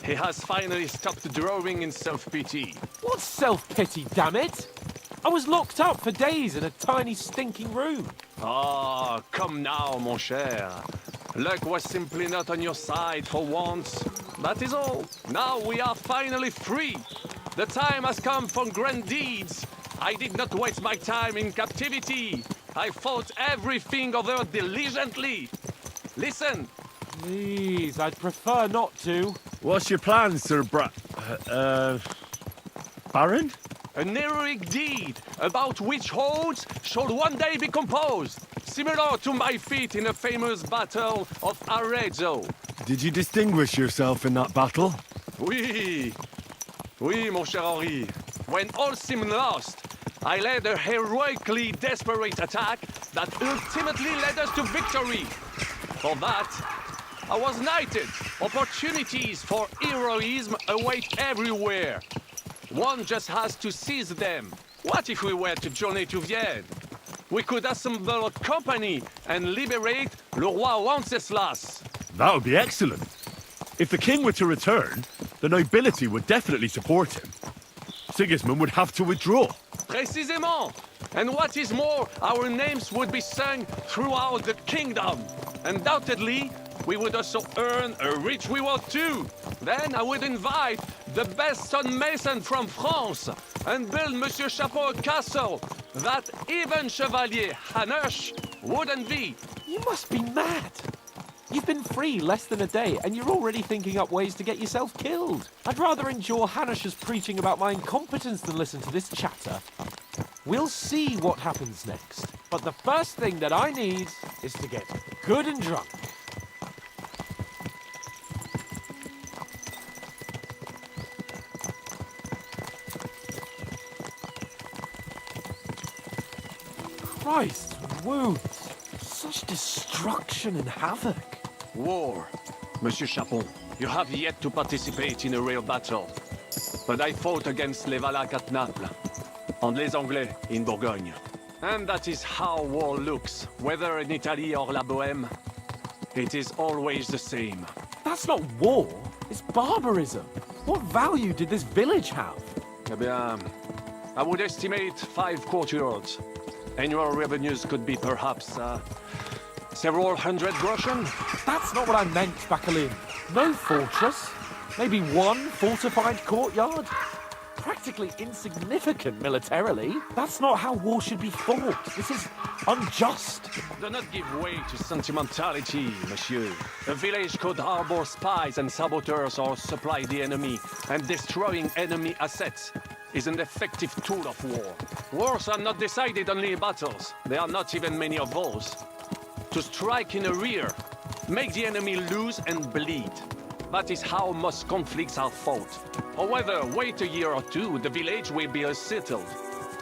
He has finally stopped drawing in self-pity. What self-pity, damn it? I was locked up for days in a tiny stinking room. Ah, come now, mon cher. Luck was simply not on your side for once. That is all. Now we are finally free. The time has come for grand deeds. I did not waste my time in captivity. I fought everything over diligently. Listen. Please, I'd prefer not to. What's your plan, Sir Baron? An heroic deed about which holds shall one day be composed, similar to my feat in the famous battle of Arezzo. Did you distinguish yourself in that battle? Oui, mon cher Henri. When all seemed lost, I led a heroically desperate attack that ultimately led us to victory. For that, I was knighted. Opportunities for heroism await everywhere. One just has to seize them. What if we were to journey to Vienne? We could assemble a company and liberate Le Roi Wenceslas. That would be excellent. If the king were to return, the nobility would definitely support him. Sigismund would have to withdraw. Précisément. And what is more, our names would be sung throughout the kingdom. Undoubtedly, we would also earn a rich reward too. Then I would invite the best stonemason from France and build Monsieur Chapeau a castle that even Chevalier Hanush wouldn't be. You must be mad. You've been free less than a day, and you're already thinking up ways to get yourself killed. I'd rather endure Hanush's preaching about my incompetence than listen to this chatter. We'll see what happens next. But the first thing that I need is to get good and drunk. Christ, wounds. Such destruction and havoc. War. Monsieur Chapon, you have yet to participate in a real battle. But I fought against les Valaques at Naples, and les Anglais in Bourgogne. And that is how war looks, whether in Italy or La Bohème. It is always the same. That's not war, it's barbarism. What value did this village have? Eh bien, I would estimate 5 courtyards. Annual revenues could be perhaps, several hundred groschen? That's not what I meant, Bacalin. No fortress. Maybe one fortified courtyard. Practically insignificant militarily. That's not how war should be fought. This is unjust. Do not give way to sentimentality, monsieur. A village could harbor spies and saboteurs or supply the enemy, and destroying enemy assets is an effective tool of war. Wars are not decided only in battles. There are not even many of those. To strike in the rear, make the enemy lose and bleed. That is how most conflicts are fought. However, wait a year or two, the village will be settled.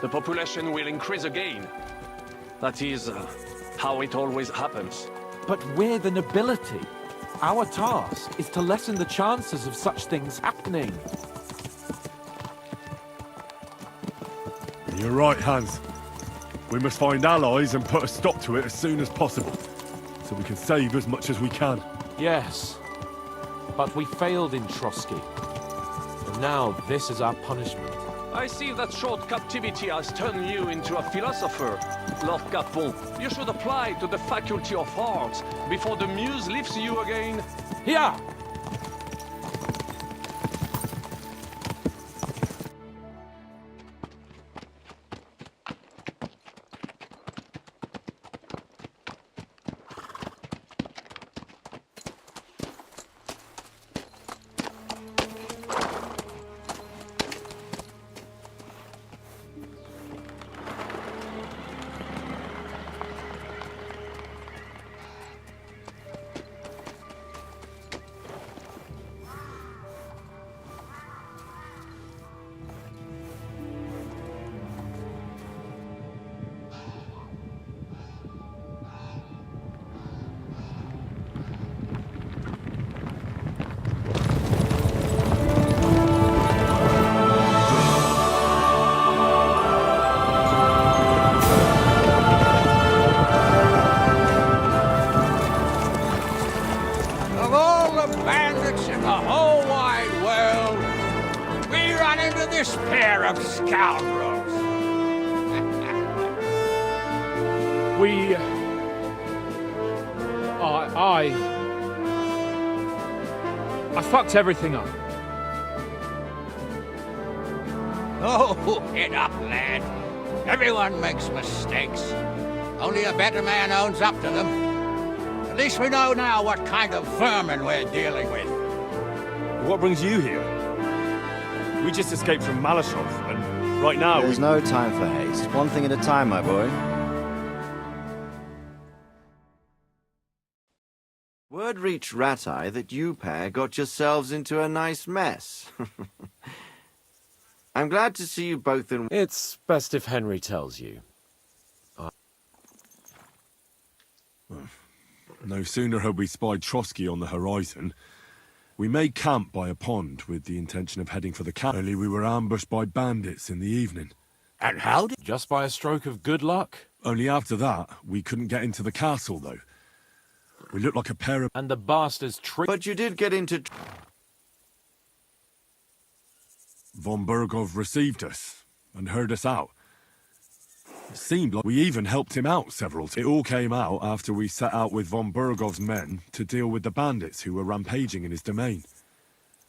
The population will increase again. That is how it always happens. But we're the nobility. Our task is to lessen the chances of such things happening. You're right, Hans. We must find allies and put a stop to it as soon as possible, so we can save as much as we can. Yes, but we failed in Trotsky. And now this is our punishment. I see that short captivity has turned you into a philosopher, Lord Capon. You should apply to the Faculty of Arts before the muse lifts you again. Here! This pair of scoundrels. I fucked everything up. Oh, get up, lad. Everyone makes mistakes. Only a better man owns up to them. At least we know now what kind of vermin we're dealing with. What brings you here? We just escaped from Malashov, and right now There's no time for haste. One thing at a time, my boy. Word reached Rat-Eye that you pair got yourselves into a nice mess. I'm glad to see you both in... It's best if Henry tells you. No sooner had we spied Trotsky on the horizon, we made camp by a pond with the intention of heading for the camp. Only we were ambushed by bandits in the evening. And how did... Just by a stroke of good luck? Only after that, we couldn't get into the castle, though. We looked like a pair of... And the bastards But you did get into... Von Burgov received us and heard us out. It seemed like we even helped him out several times. It all came out after we set out with von Burgov's men to deal with the bandits who were rampaging in his domain.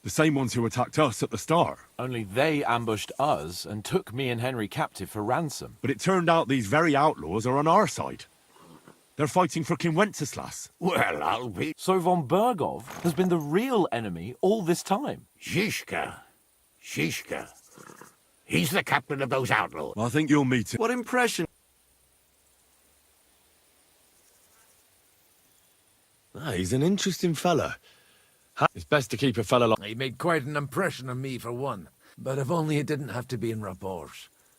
The same ones who attacked us at the start. Only they ambushed us and took me and Henry captive for ransom. But it turned out these very outlaws are on our side. They're fighting for King Wenceslas. Well, I'll be... So von Burgov has been the real enemy all this time? Zizka. He's the captain of those outlaws. I think you'll meet him. What impression? He's an interesting fella. It's best to keep a fella like... He made quite an impression on me, for one. But if only it didn't have to be in rapport.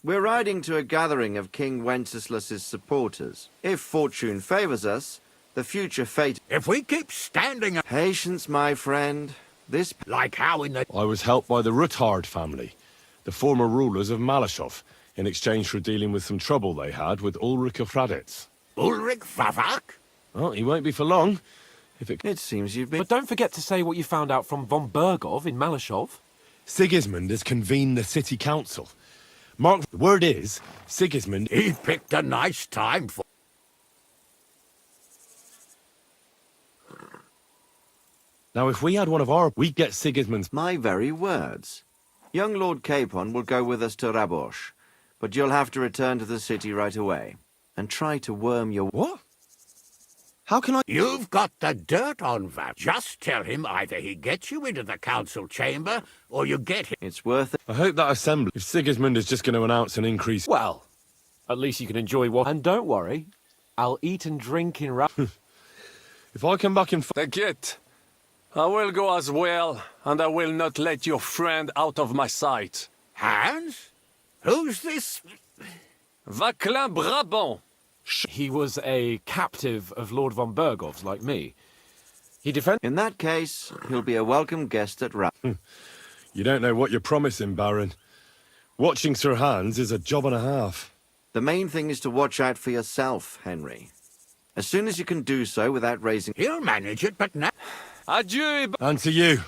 We're riding to a gathering of King Wenceslas's supporters. If fortune favors us, the future fate... If we keep standing... Patience, my friend. This... Like how in the... I was helped by the Ruthard family, the former rulers of Malashov, in exchange for dealing with some trouble they had with Ulrich of Raditz. Ulrich Favak? Well, he won't be for long. It seems you've been... But don't forget to say what you found out from von Burgov in Malashov. Sigismund has convened the city council. Mark, the word is, Sigismund... He picked a nice time for... Now, if we had one of our... We'd get Sigismund's... My very words. Young Lord Capon will go with us to Rabosh, but you'll have to return to the city right away, and try to worm your... What? How can I... You've got the dirt on that. Just tell him either he gets you into the council chamber, or you get him. It's worth it. I hope that assembly... If Sigismund is just going to announce an increase... Well, at least you can enjoy what... And don't worry, I'll eat and drink in If I come back in... Take it. I will go as well, and I will not let your friend out of my sight. Hans? Who's this? Vaclin Brabant. He was a captive of Lord von Burgov's, like me. He defended... In that case, he'll be a welcome guest at You don't know what you're promising, Baron. Watching Sir Hans is a job and a half. The main thing is to watch out for yourself, Henry. As soon as you can do so without raising... He'll manage it, but now... Adieu. And to you.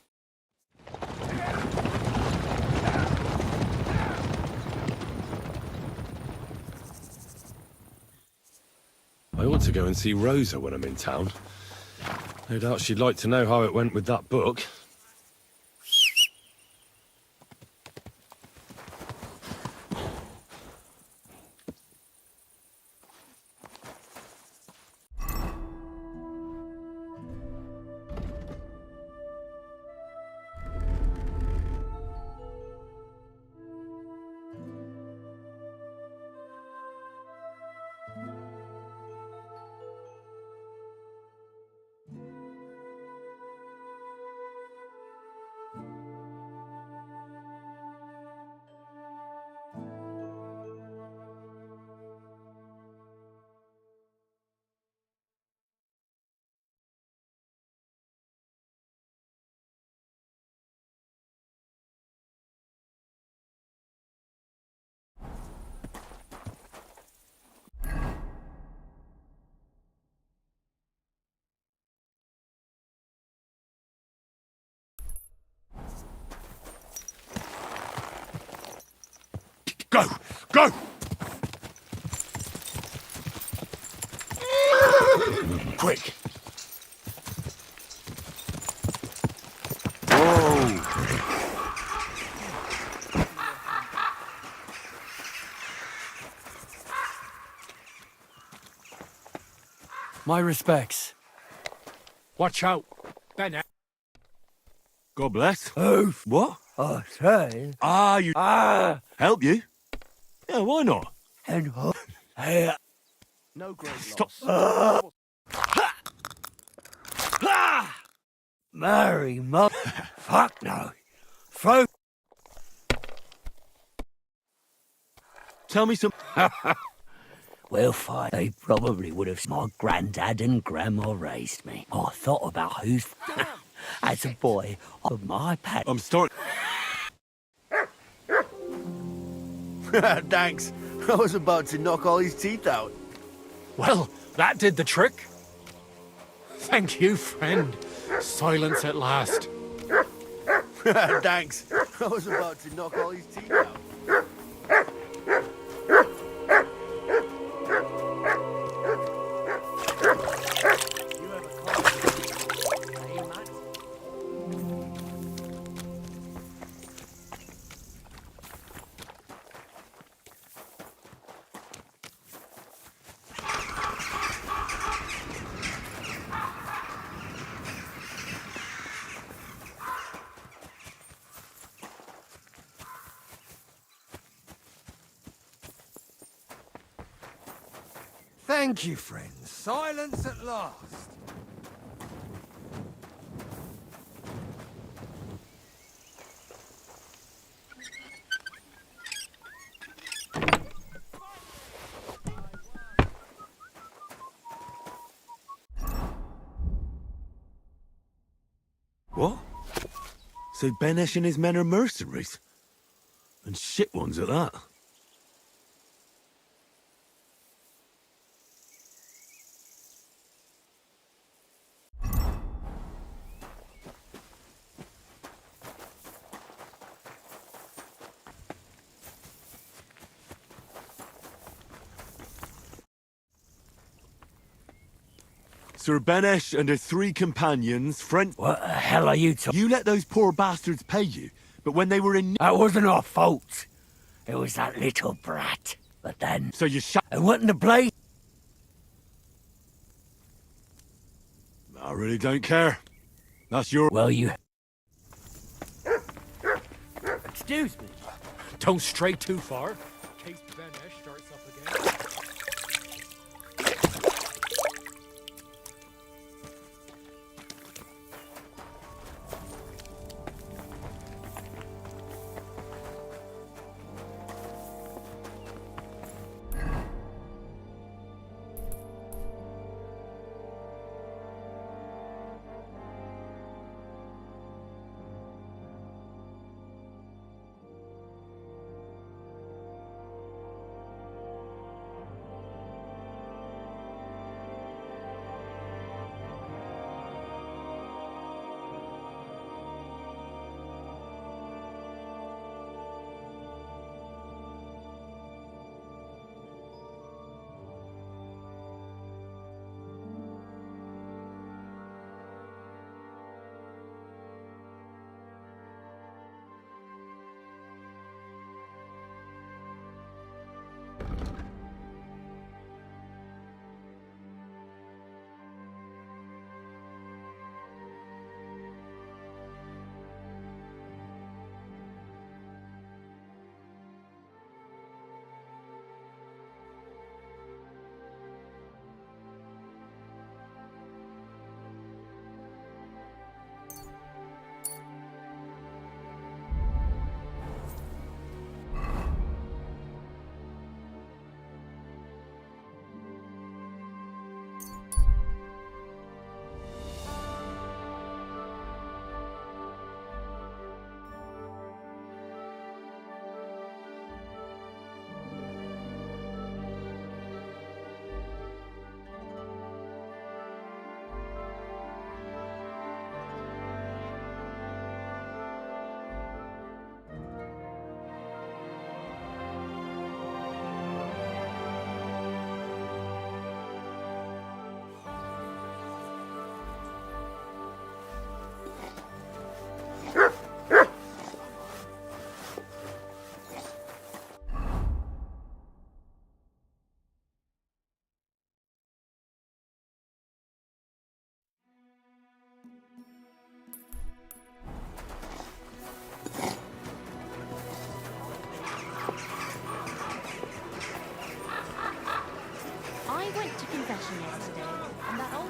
I ought to go and see Rosa when I'm in town. No doubt she'd like to know how it went with that book. Go! Go! Quick! My respects. Watch out. Ben. God bless. Oof. What? I say. You... Help you? Yeah, why not? And hey. No great Stop. Mary, mother. Fuck no. Throw. Tell me some... Well, fine. They probably would have. My granddad and grandma raised me. I thought about who's... As a boy, of my pet. I'm starting... Thanks. I was about to knock all his teeth out. Well, that did the trick. Thank you, friend. Silence at last. Thanks. I was about to knock all his teeth out. Thank you, friends. Silence at last. What? So Benesh and his men are mercenaries? And shit ones at that? Sir Benesh and his 3 companions, French... What the hell are you You let those poor bastards pay you, but when they were in... That wasn't our fault. It was that little brat. But then... So you shut... And what in the place? I really don't care. That's your... Well, you... Excuse me. Don't stray too far, in case Benesh starts up again. I went to confession yesterday, and that old...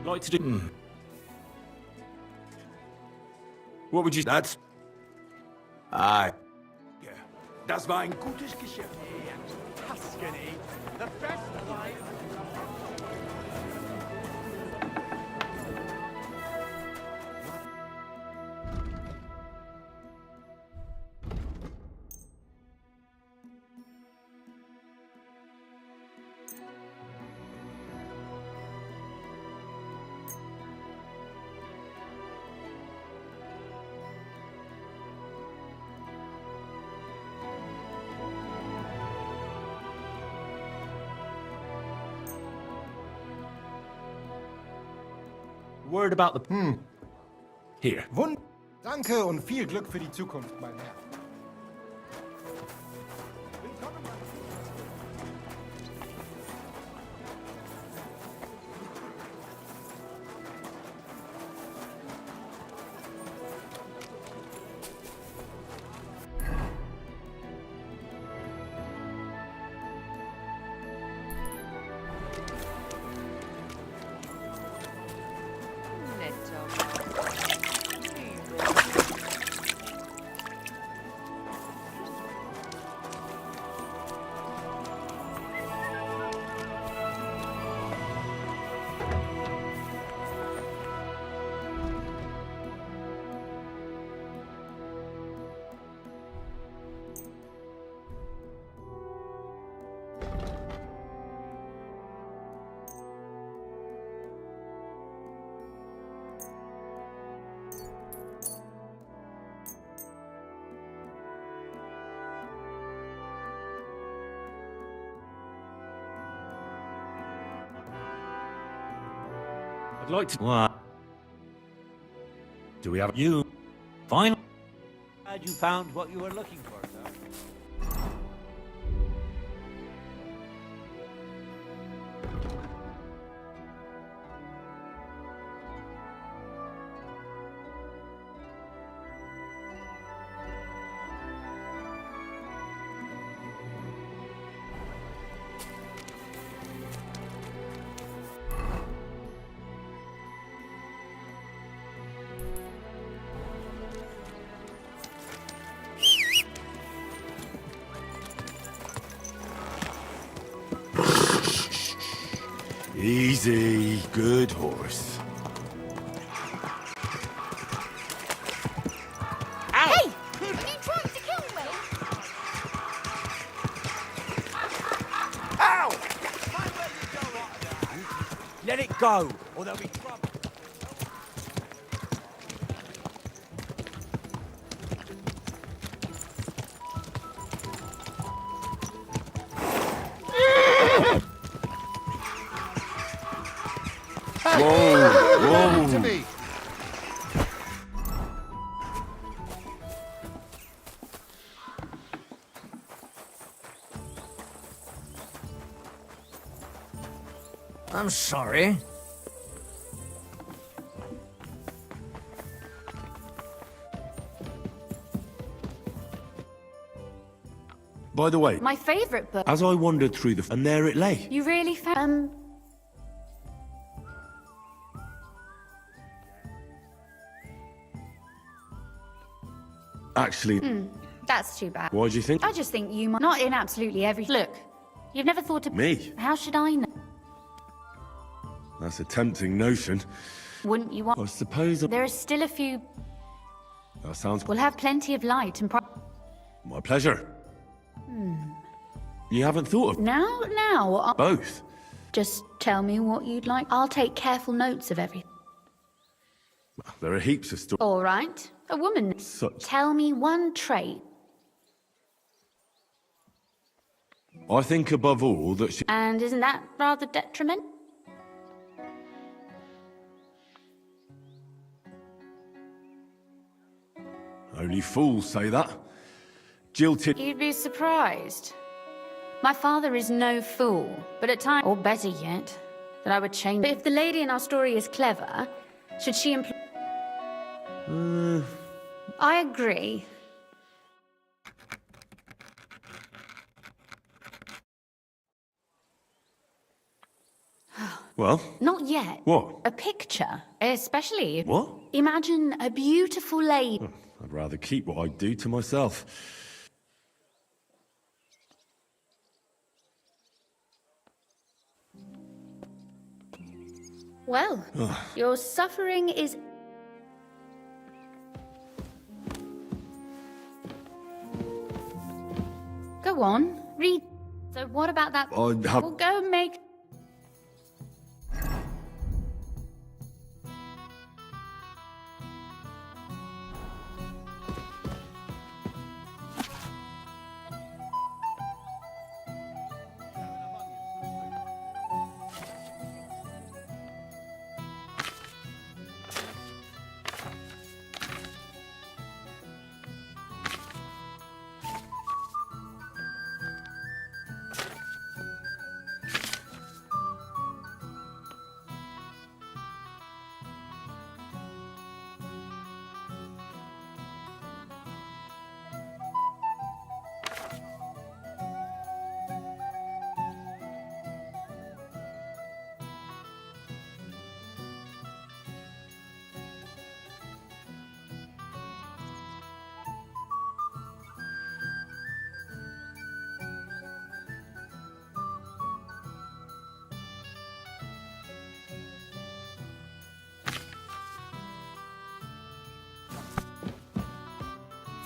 I'd like to do... What would you... That's... Aye. Das war ein gutes Geschäft. Tuscany, the best wine. Word about the... Here. Danke und viel Glück für die Zukunft, mein Herr. I'd like to... What? Do we have... You? Fine. Glad you found what you were looking for, sir. Easy, good horse. Hey! Are you trying to kill me? Ow! Let it go, or there'll be trouble. Whoa! To me. I'm sorry. By the way, My favourite book. as I wandered through the... And there it lay. You really found... Actually, That's too bad. why do you think... I just think you might... Not in absolutely every... Look, you've never thought of... Me? How should I know? That's a tempting notion. Wouldn't you want... I suppose... There are still a few... That sounds... We'll have plenty of light and... My pleasure. You haven't thought of... Now, Both? just tell me what you'd like. I'll take careful notes of everything. There are heaps of stories. All right. A woman. Such... Tell me one trait. I think above all that she... And isn't that rather detrimental? Only fools say that. Jilted... You'd be surprised. My father is no fool, but at times, or better yet, that I would change. But if the lady in our story is clever, should she employ... I agree. Well? Not yet. What? A picture, especially... What? Imagine a beautiful lady... I'd rather keep what I do to myself. Well, your suffering is... Go on, read. So what about that? I'd have... We'll go and make...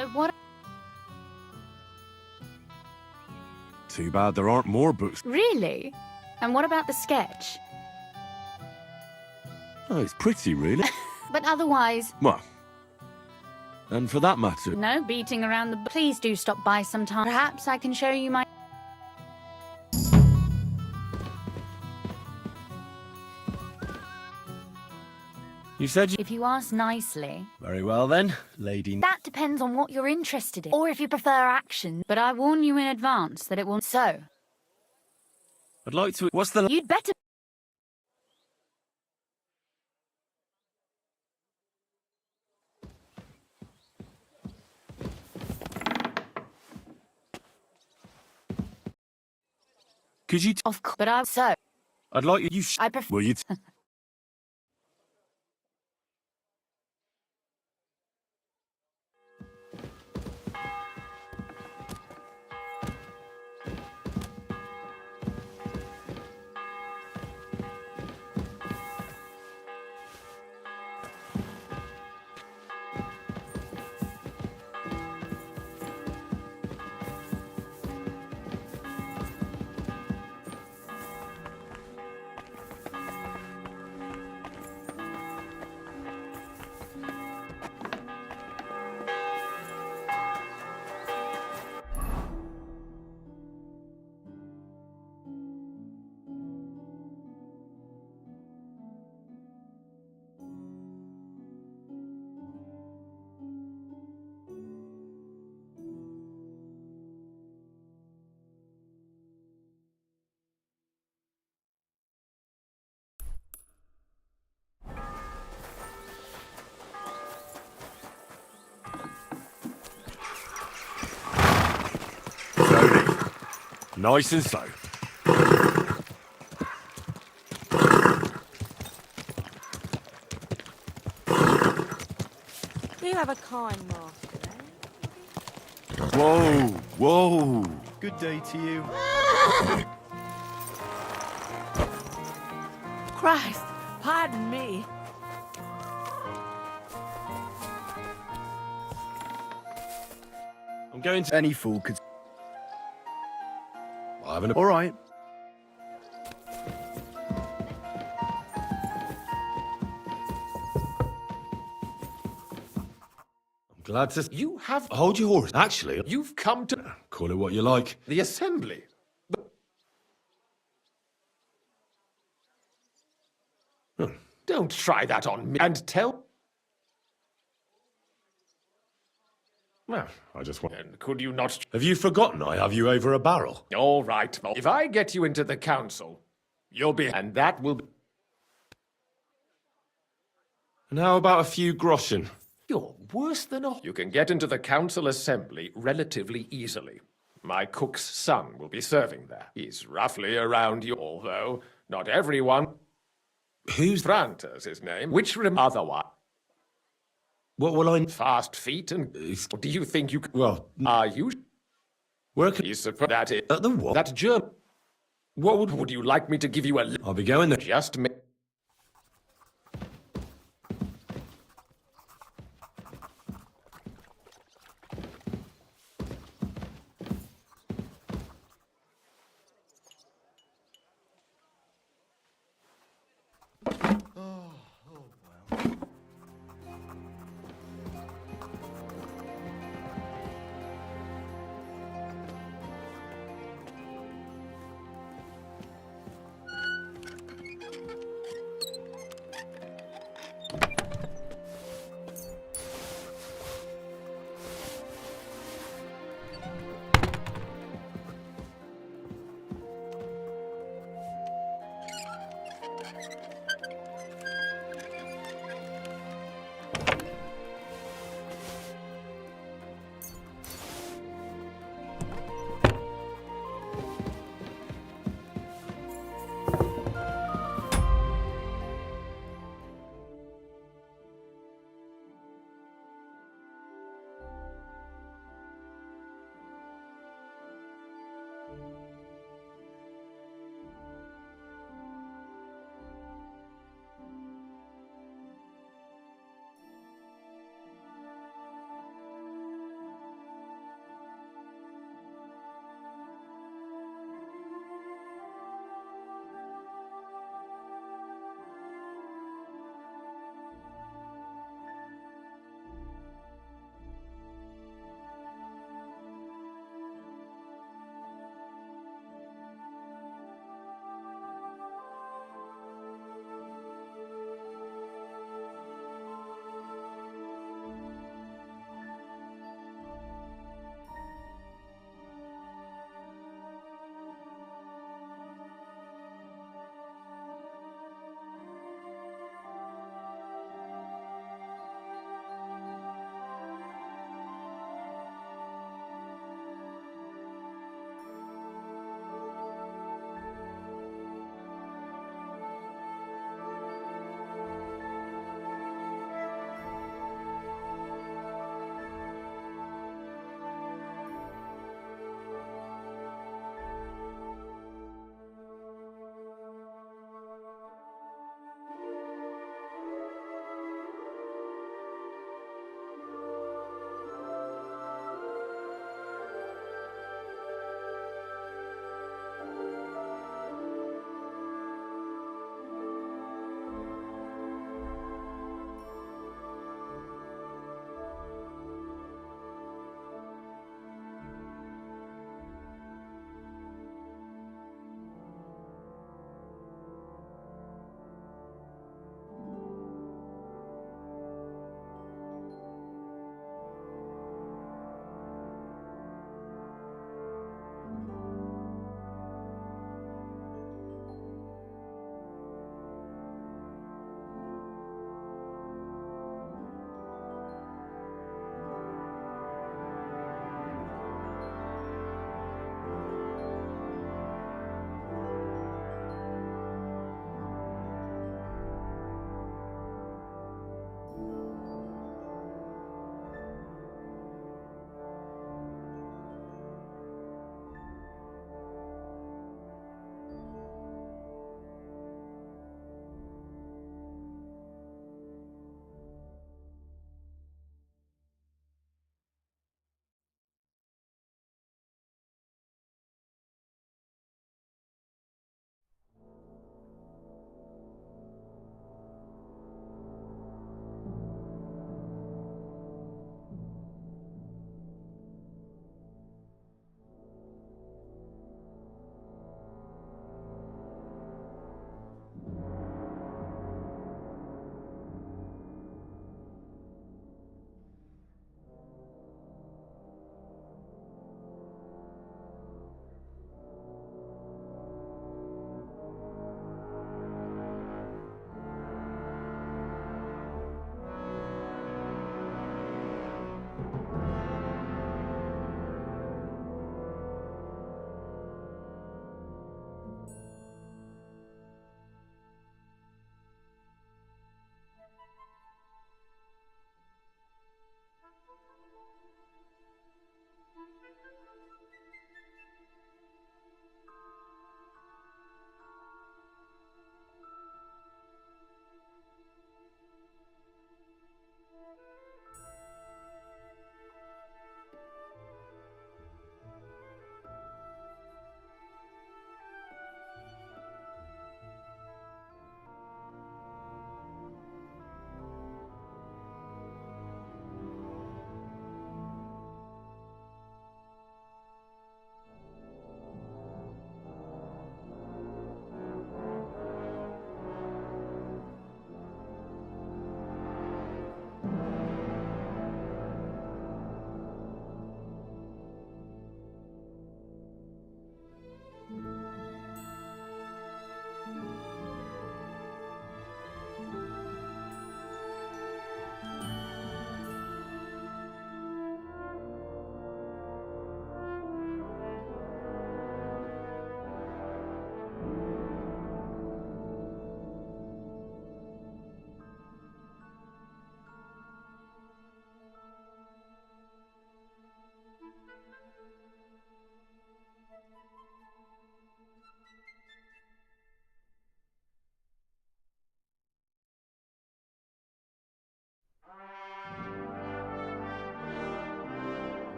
So what? Too bad there aren't more books. Really? And what about the sketch? Oh, it's pretty, really. But otherwise, Well, and for that matter, no beating around the... Please do stop by sometime. Perhaps I can show you my... you said you... If you ask nicely. Very well then, lady. That depends on what you're interested in. Or if you prefer action. But I warn you in advance that it will... So, I'd like to... What's the... you'd better... Could you... Of course, but I... So, I'd like you... I prefer... Will you... Nice and slow. You have a kind master, eh? Whoa, whoa. Good day to you. Christ, pardon me. I'm going to... Any fool could... I haven't... All right. I'm glad to... You have... Hold your horse. Actually, You've come to call it what you like. the assembly. Don't try that on me. And tell... Well, I just want... And could you not... Have you forgotten I have you over a barrel? All right. If I get you into the council, you'll be... And that will be... And how about a few groschen? You're worse than a... You can get into the council assembly relatively easily. My cook's son will be serving there. He's roughly around you, although not everyone... Who's... Franta's his name, which otherwise... What will I... Fast feet and... Do you think you... Well... Are you... Where can... You suppose that is... At the what? That German... What would... Would you like me to give you a... I'll be going there. Just me...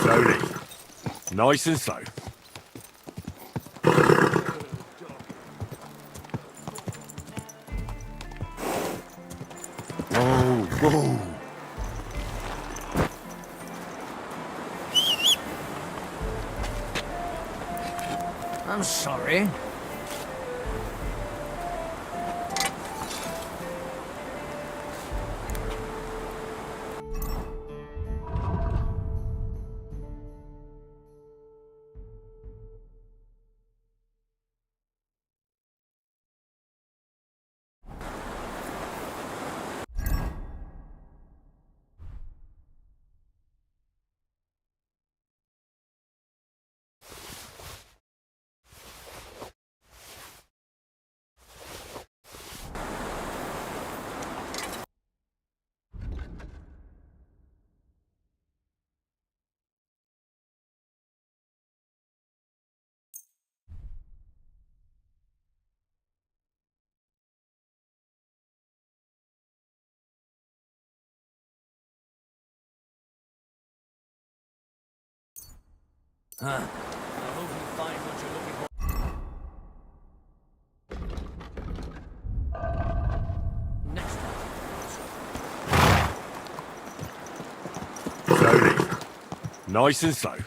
Slowly. Nice and slow. Whoa, whoa. I'm sorry. Huh. I hope you find what you're looking for. Next time. Slowly. Nice and slow.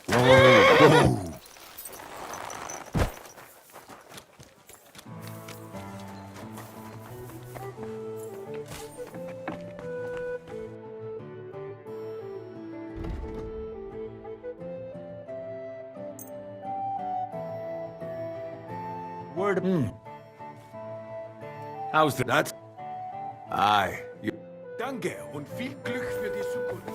Whoa, whoa. Word. How's that? Aye. You... Danke und viel Glück für die Zukunft.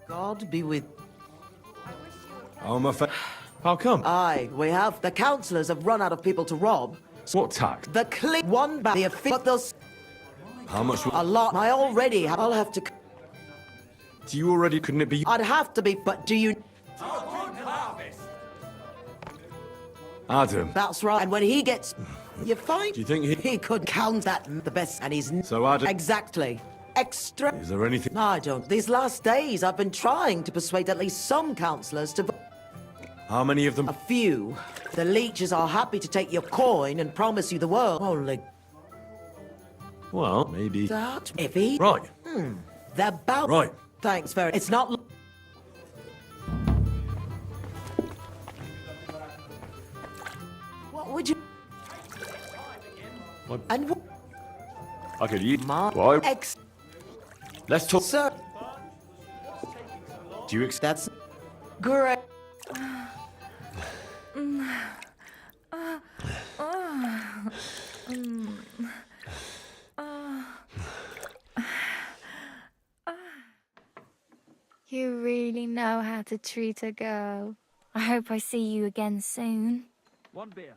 God be with. Oh, my fa... How come? Aye, we have. The councillors have run out of people to rob. What tax? The one back the but those. How much? A lot. I already have. I'll have to. Do you already... Couldn't it be... I'd have to be, but do you... Adam. That's right. And when he gets... You find... Do you think he... He could count that the best, and he's... So Adam... Exactly. Extra... Is there anything... I don't. These last days, I've been trying to persuade at least some councillors to... How many of them? A few. The leeches are happy to take your coin and promise you the world. Only... Well, maybe... That... If he... Right. They're bound... Right. Thanks very... It's not... What would you... What? And what... I could eat... Why? Let's talk... Sir... Do you That's... Great. You really know how to treat a girl. I hope I see you again soon. One beer.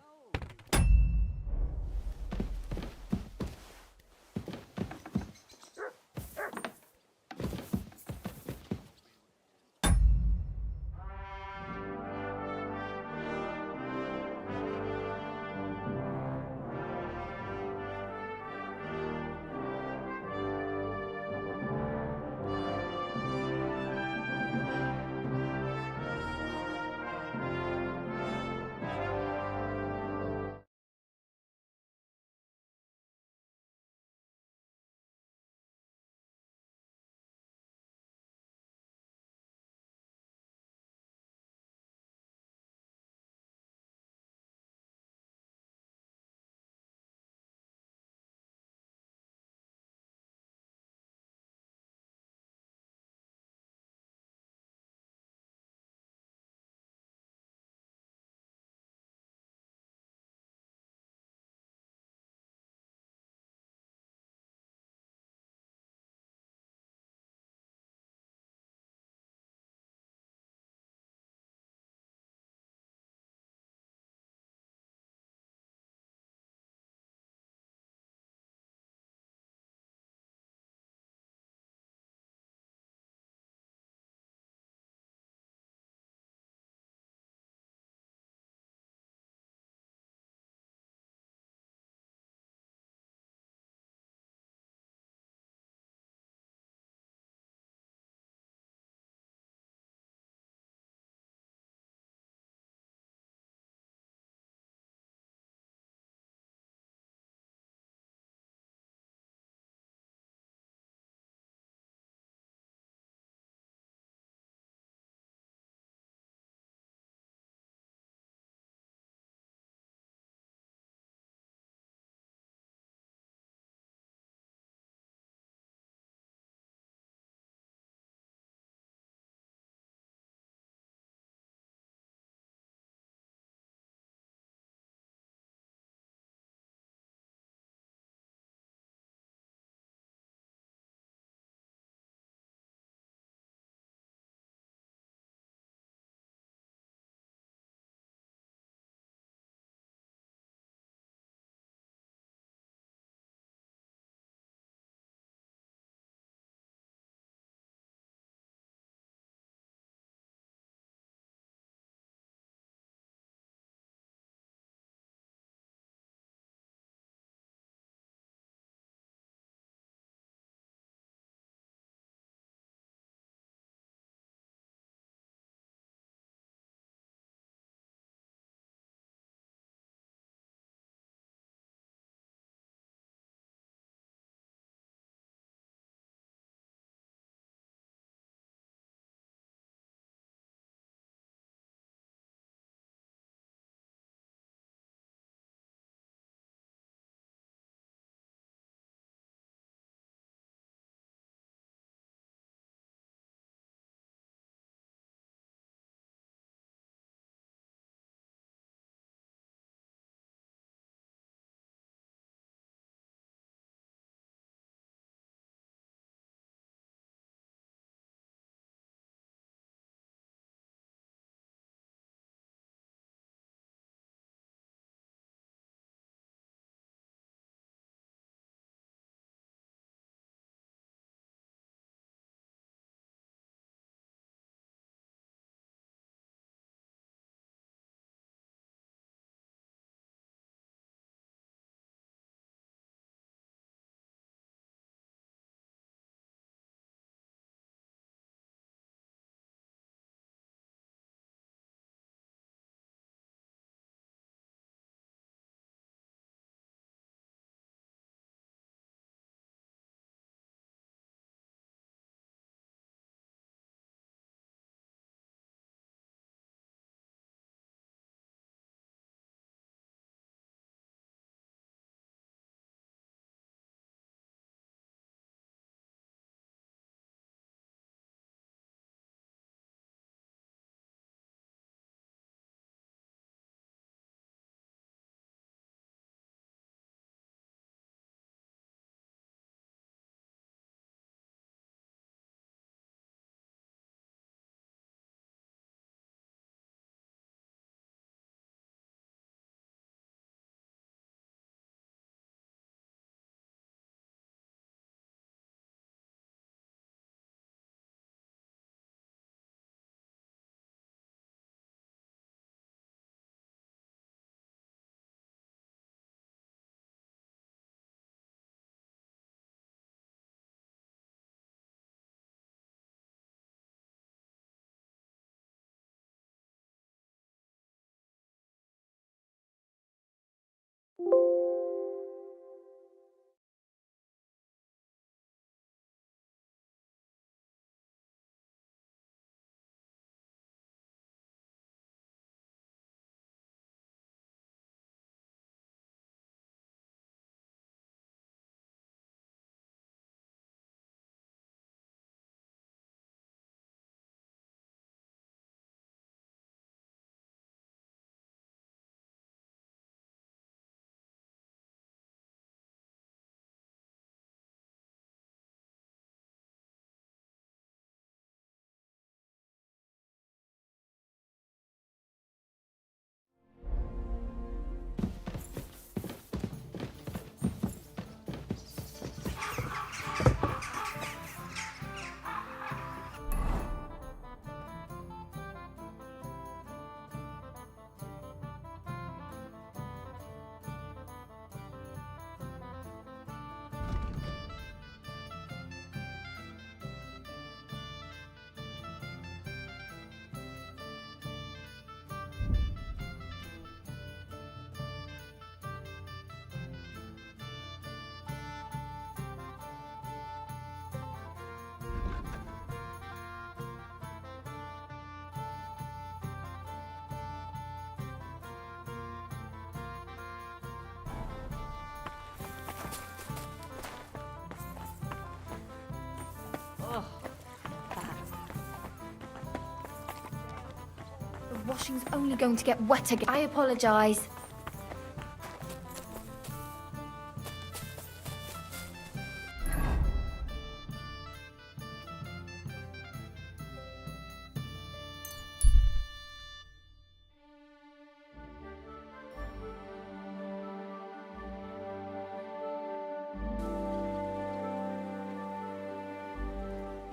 washing's only going to get wet again. I apologize.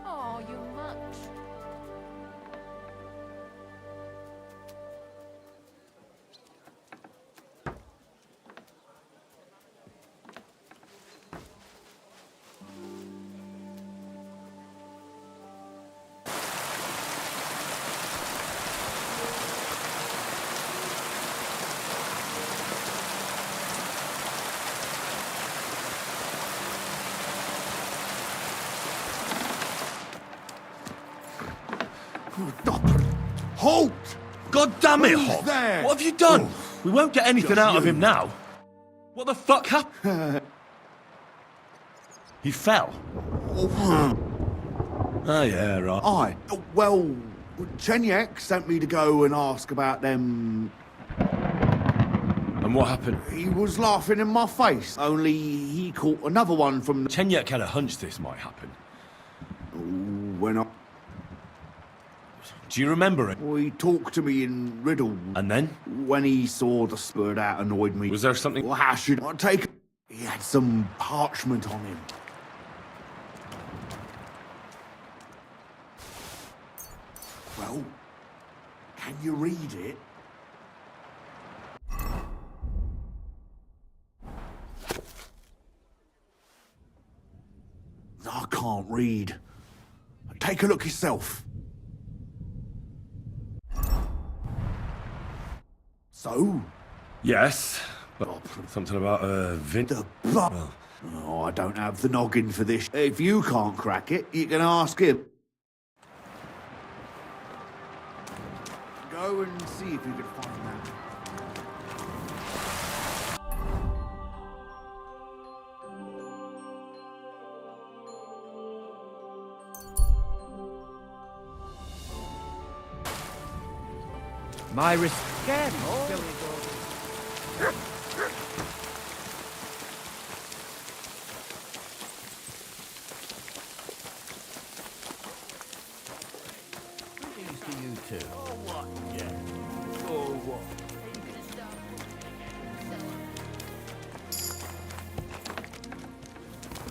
Oh, you much. Halt! God damn it, Who's Hawk! there? What have you done? Oh, we won't get anything just out of you. him now. What the fuck happened? He fell. Oh, yeah, right. Aye. Well, Chenyek sent me to go and ask about them. And what happened? He was laughing in my face, only he caught another one from. Chenyek had a hunch this might happen. When I. Do you remember it? Well, he talked to me in riddles. And then? When he saw the spurt out annoyed me. Was there something? Well, how should I take it? He had some parchment on him. Well, can you read it? I can't read. Take a look yourself. So? Yes. But something about, The Oh, I don't have the noggin for this. If you can't crack it, you can ask him. Go and see if you can find that. My respect, silly dog. To you too. Oh, what? Yeah. Oh, what?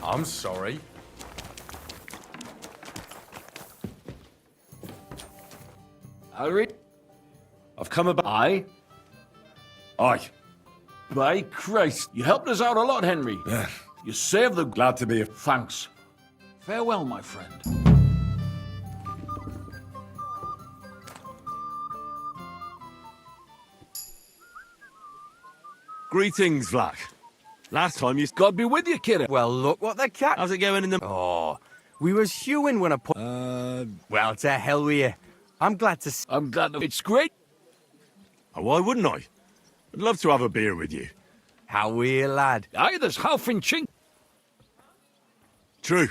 I'm sorry. Harry? I've come about. Aye? Aye. By Christ, you helped us out a lot, Henry. Yeah. You saved the... Glad to be a... Thanks. Farewell, my friend. Greetings, Vlak. Last time you... God be with you, kid. Well, look what the cat... How's it going in the... Oh, we was hewing when I put... Well, to hell with you. I'm glad to... I'm glad to... It's great. Oh, why wouldn't I? I'd love to have a beer with you. How we're lad. Aye, there's half in chink. True.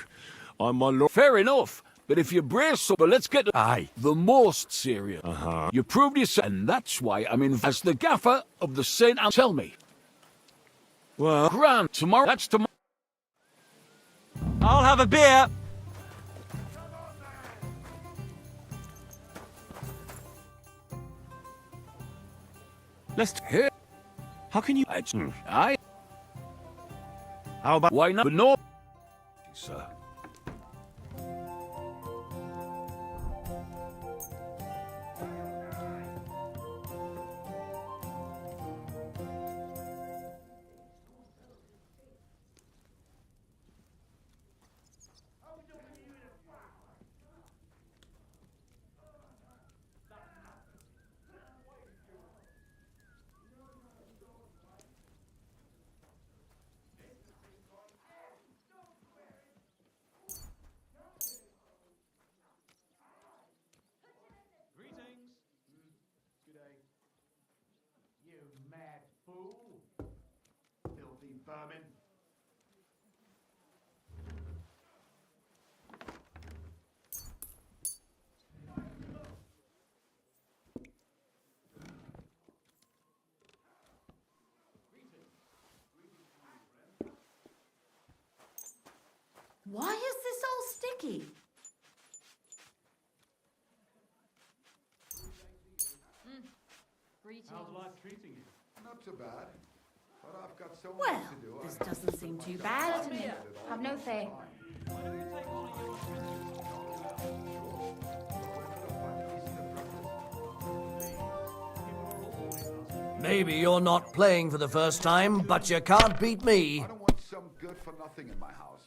I'm my lord. Fair enough. But if you brace up, let's get to... Aye. The most serious. Uh-huh. You proved yourself, and that's why I'm in... As the gaffer of the Saint... Tell me. Well... Grand. Tomorrow... That's tomorrow. I'll have a beer. Let's... Here. How can you... Aye. How about... Why not? But no... Sir. Why is this all sticky? How's life treating you? Not so bad. But I've got so Well, much to do. this doesn't seem too bad to me. Have no fear. Maybe you're not playing for the first time, but you can't beat me. I don't want some good for nothing in my house.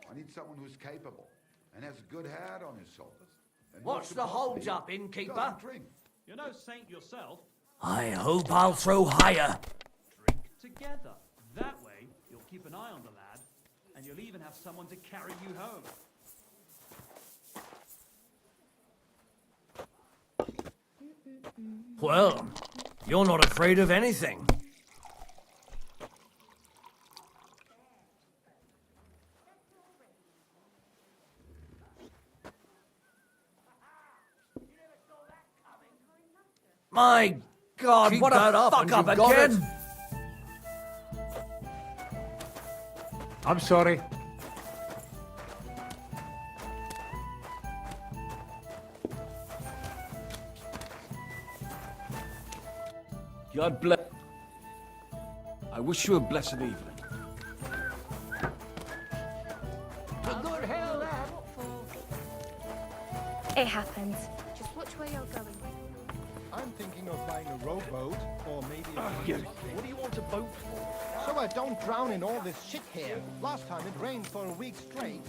I need someone who's capable and has a good head on his shoulders. And What's the hold-up, innkeeper? doesn't drink. You're no saint yourself. I hope I'll throw higher. Together. That way, you'll keep an eye on the lad, and you'll even have someone to carry you home. Well, you're not afraid of anything. My God, Keep what that a up and fuck up you've got again! it. I'm sorry. God bless. I wish you a blessed evening. Good hell, lad. It happens. Just watch where you're going. I'm thinking of buying a rowboat, or maybe a What do you want a boat for? so I don't drown in all this shit here. Last time it rained for a week straight.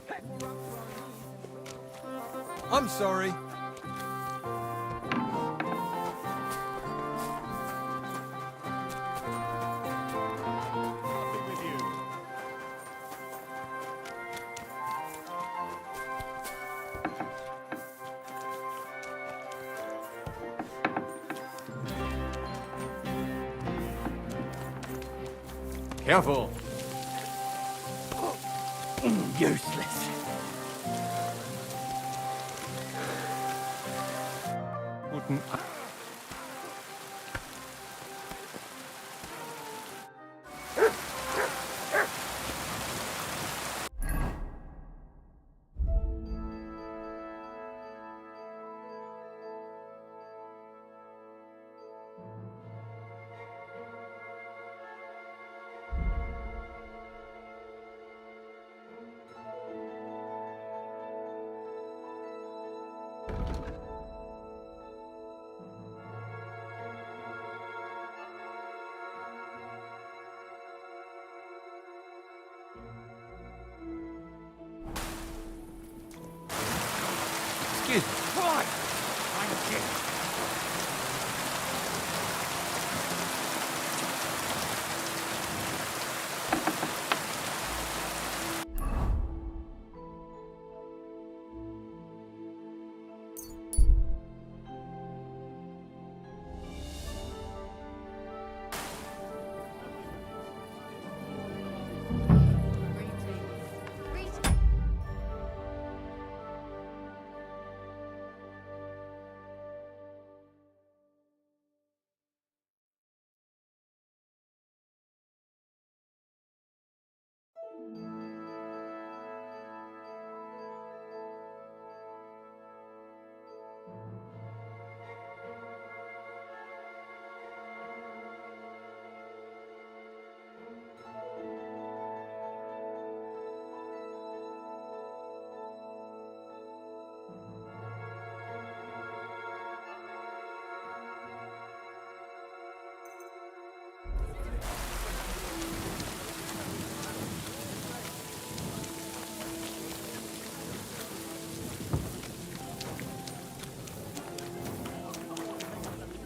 I'm sorry. Careful. Useless. Wouldn't I? Excuse me. Right! Thank you.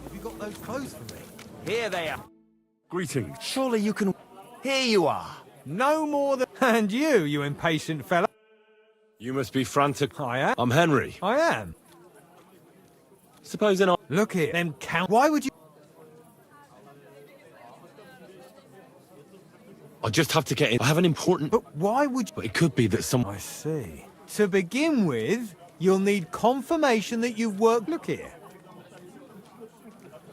Have you got those clothes for me? Here they are. Greetings. Surely you can... Here you are. No more than... And you impatient fella. You must be frantic. I am. I'm Henry. I am. Supposing I... Look here, them count... Why would you... I just have to get in. I have an important... But why would you... But it could be that some... I see. To begin with, you'll need confirmation that you've worked... Look here.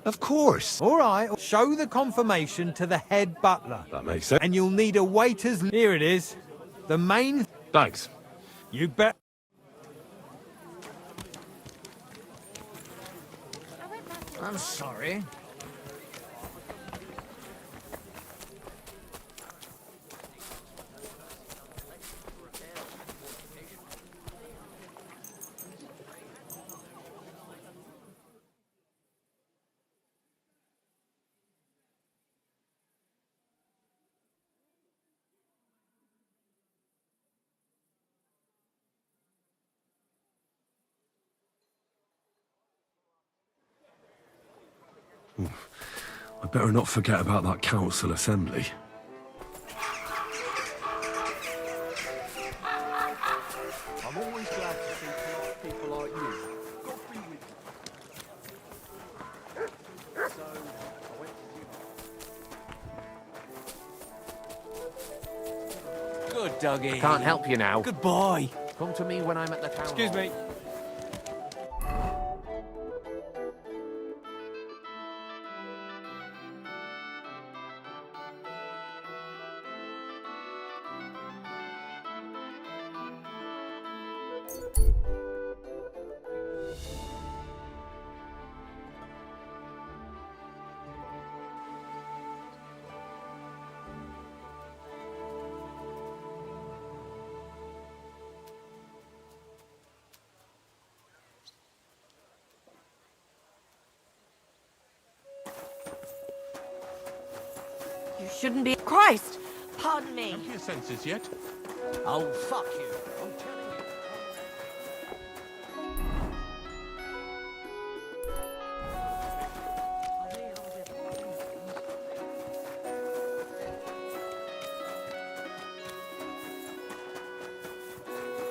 Of course. All right, show the confirmation to the head butler. That makes sense. And you'll need a waiter's... Here it is. The main... Thanks. You bet. I'm sorry. I better not forget about that council assembly. I'm always glad to see polite people like you. God be with you. So, I went to Good doggy. I can't help you now. Good boy. Come to me when I'm at the town. Excuse me. You shouldn't be. Christ! Pardon me. Come to your senses yet? Oh, fuck you. I'm telling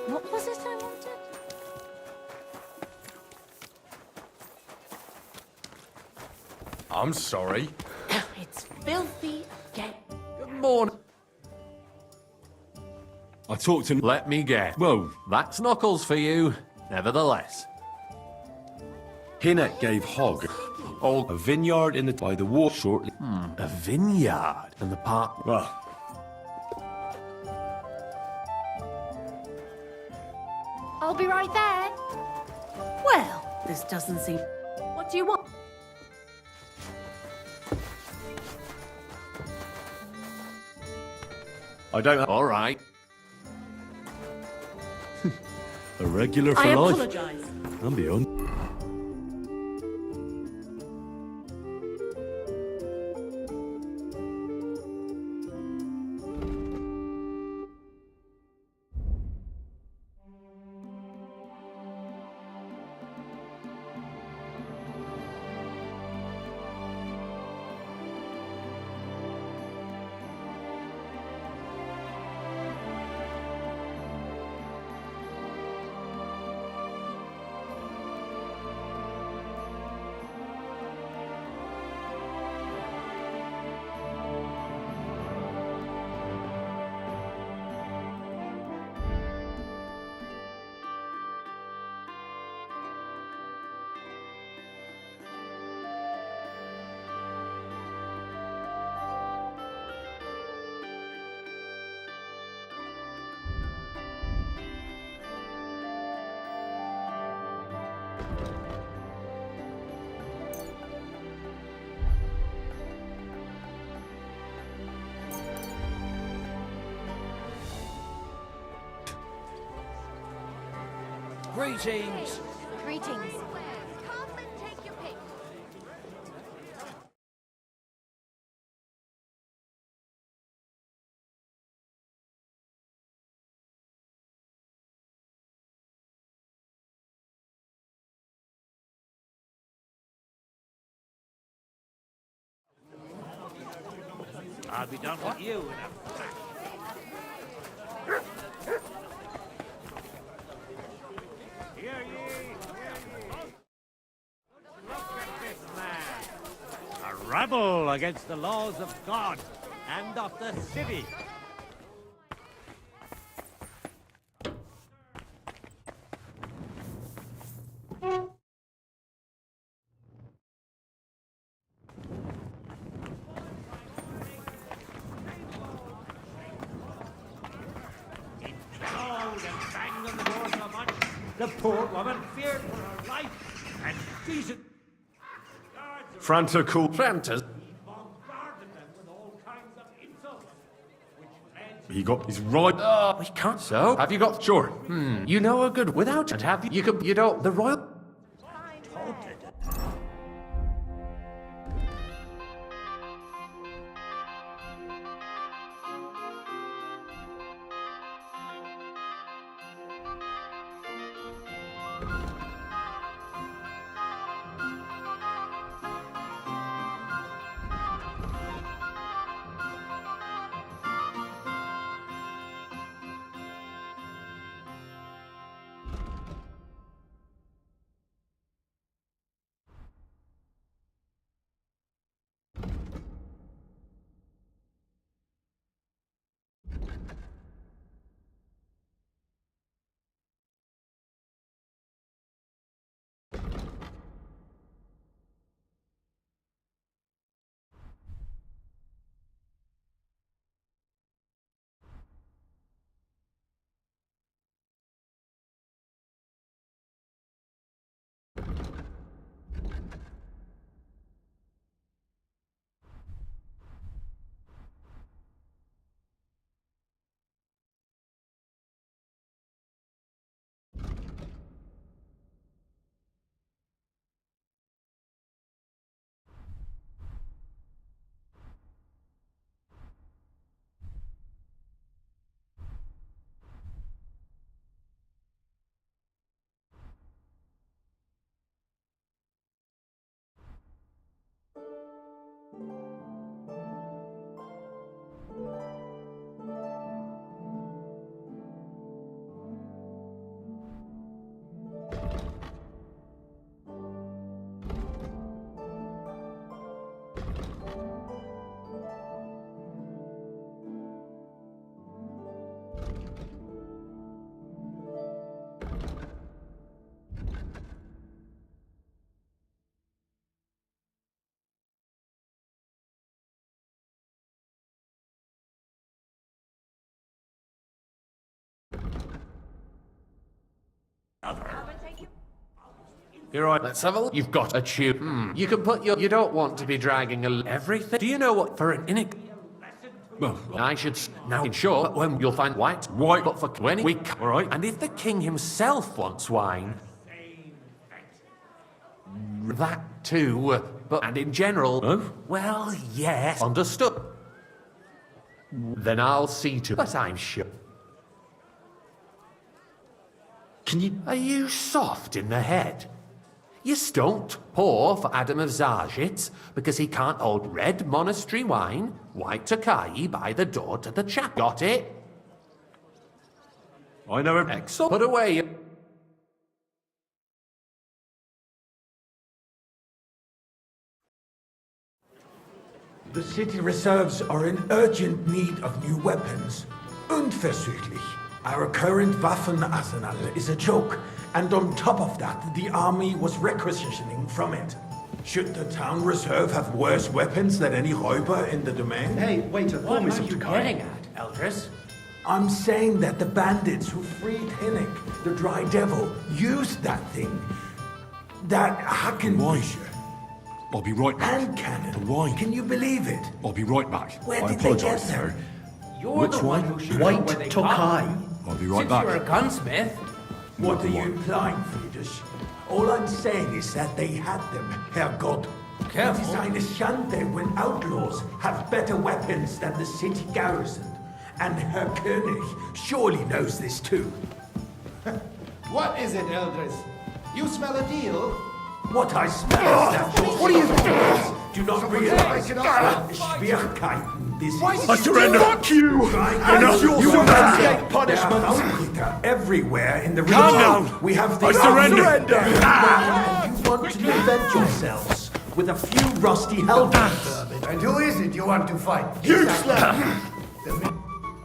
you. What was it I wanted? I'm sorry. It's filthy again. Good morning. I talked to... Let me guess. Well, That's Knuckles for you, nevertheless. Hinnet gave Hogg a vineyard in the by the war shortly. A vineyard in the park. Well, I'll be right there. Well, this doesn't seem... What do you want? I don't have All right. a regular for I life. apologize. I'm beyond. Greetings. Greetings. I'll be done with you in a flash. Hear ye, hear ye. Look at this man. A rebel against the laws of God and of the city. Behold and bang on the The poor woman feared for her life, and decent Franta cool. Frantas. bombarded them with all kinds of insults, which led He got his right. We can't. So, have you got? Sure. You know a good without and have you? You could. You don't. The royal. Here I. Let's have a look. You've got a tube. You can put your. You don't want to be dragging everything. Do you know what for an inic? Well, I should now ensure when you'll find white, but for when we. All right. And if the king himself wants wine, that too. But and in general, well, yes, understood. Then I'll see to. But I'm sure. Can you? Are you soft in the head? You don't pour for Adam of Zarjitz because he can't hold red monastery wine, white Tokai by the door to the chapel. Got it? I know him. Excellent. Put away. The city reserves are in urgent need of new weapons. Unverzüglich. Our current Waffenarsenal is a joke, and on top of that, the army was requisitioning from it. Should the town reserve have worse weapons than any Räuber in the domain? Hey, waiter, pour me some Getting at, Eldris? I'm saying that the bandits who freed Hinnick, the Dry Devil, used that thing. That Hacken... Wine. I'll be right back. Hand cannon. The wine. Can you believe it? I'll be right back. Where I did they get apologise, there? sir. You're Which the one one? who should White know where they Tokai. come. I'll be right Since back. you're a gunsmith, What are you implying, Friedrich? All I'm saying is that they had them, Herr God. Careful. It is eine Schande when outlaws have better weapons than the city garrison. And Herr König surely knows this too. What is it, Eldris? You smell a deal? What I smell is that What are you... do not realize that Schwierigkeiten this is. I surrender. Fuck you! Enough. You will not escape punishment. There are everywhere in the region. Calm down. We have the I surrender. And you want to defend yourselves with a few rusty helmets. And who is it you want to fight? Useless!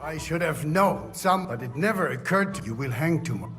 I should have known some, but it never occurred to you will hang tomorrow.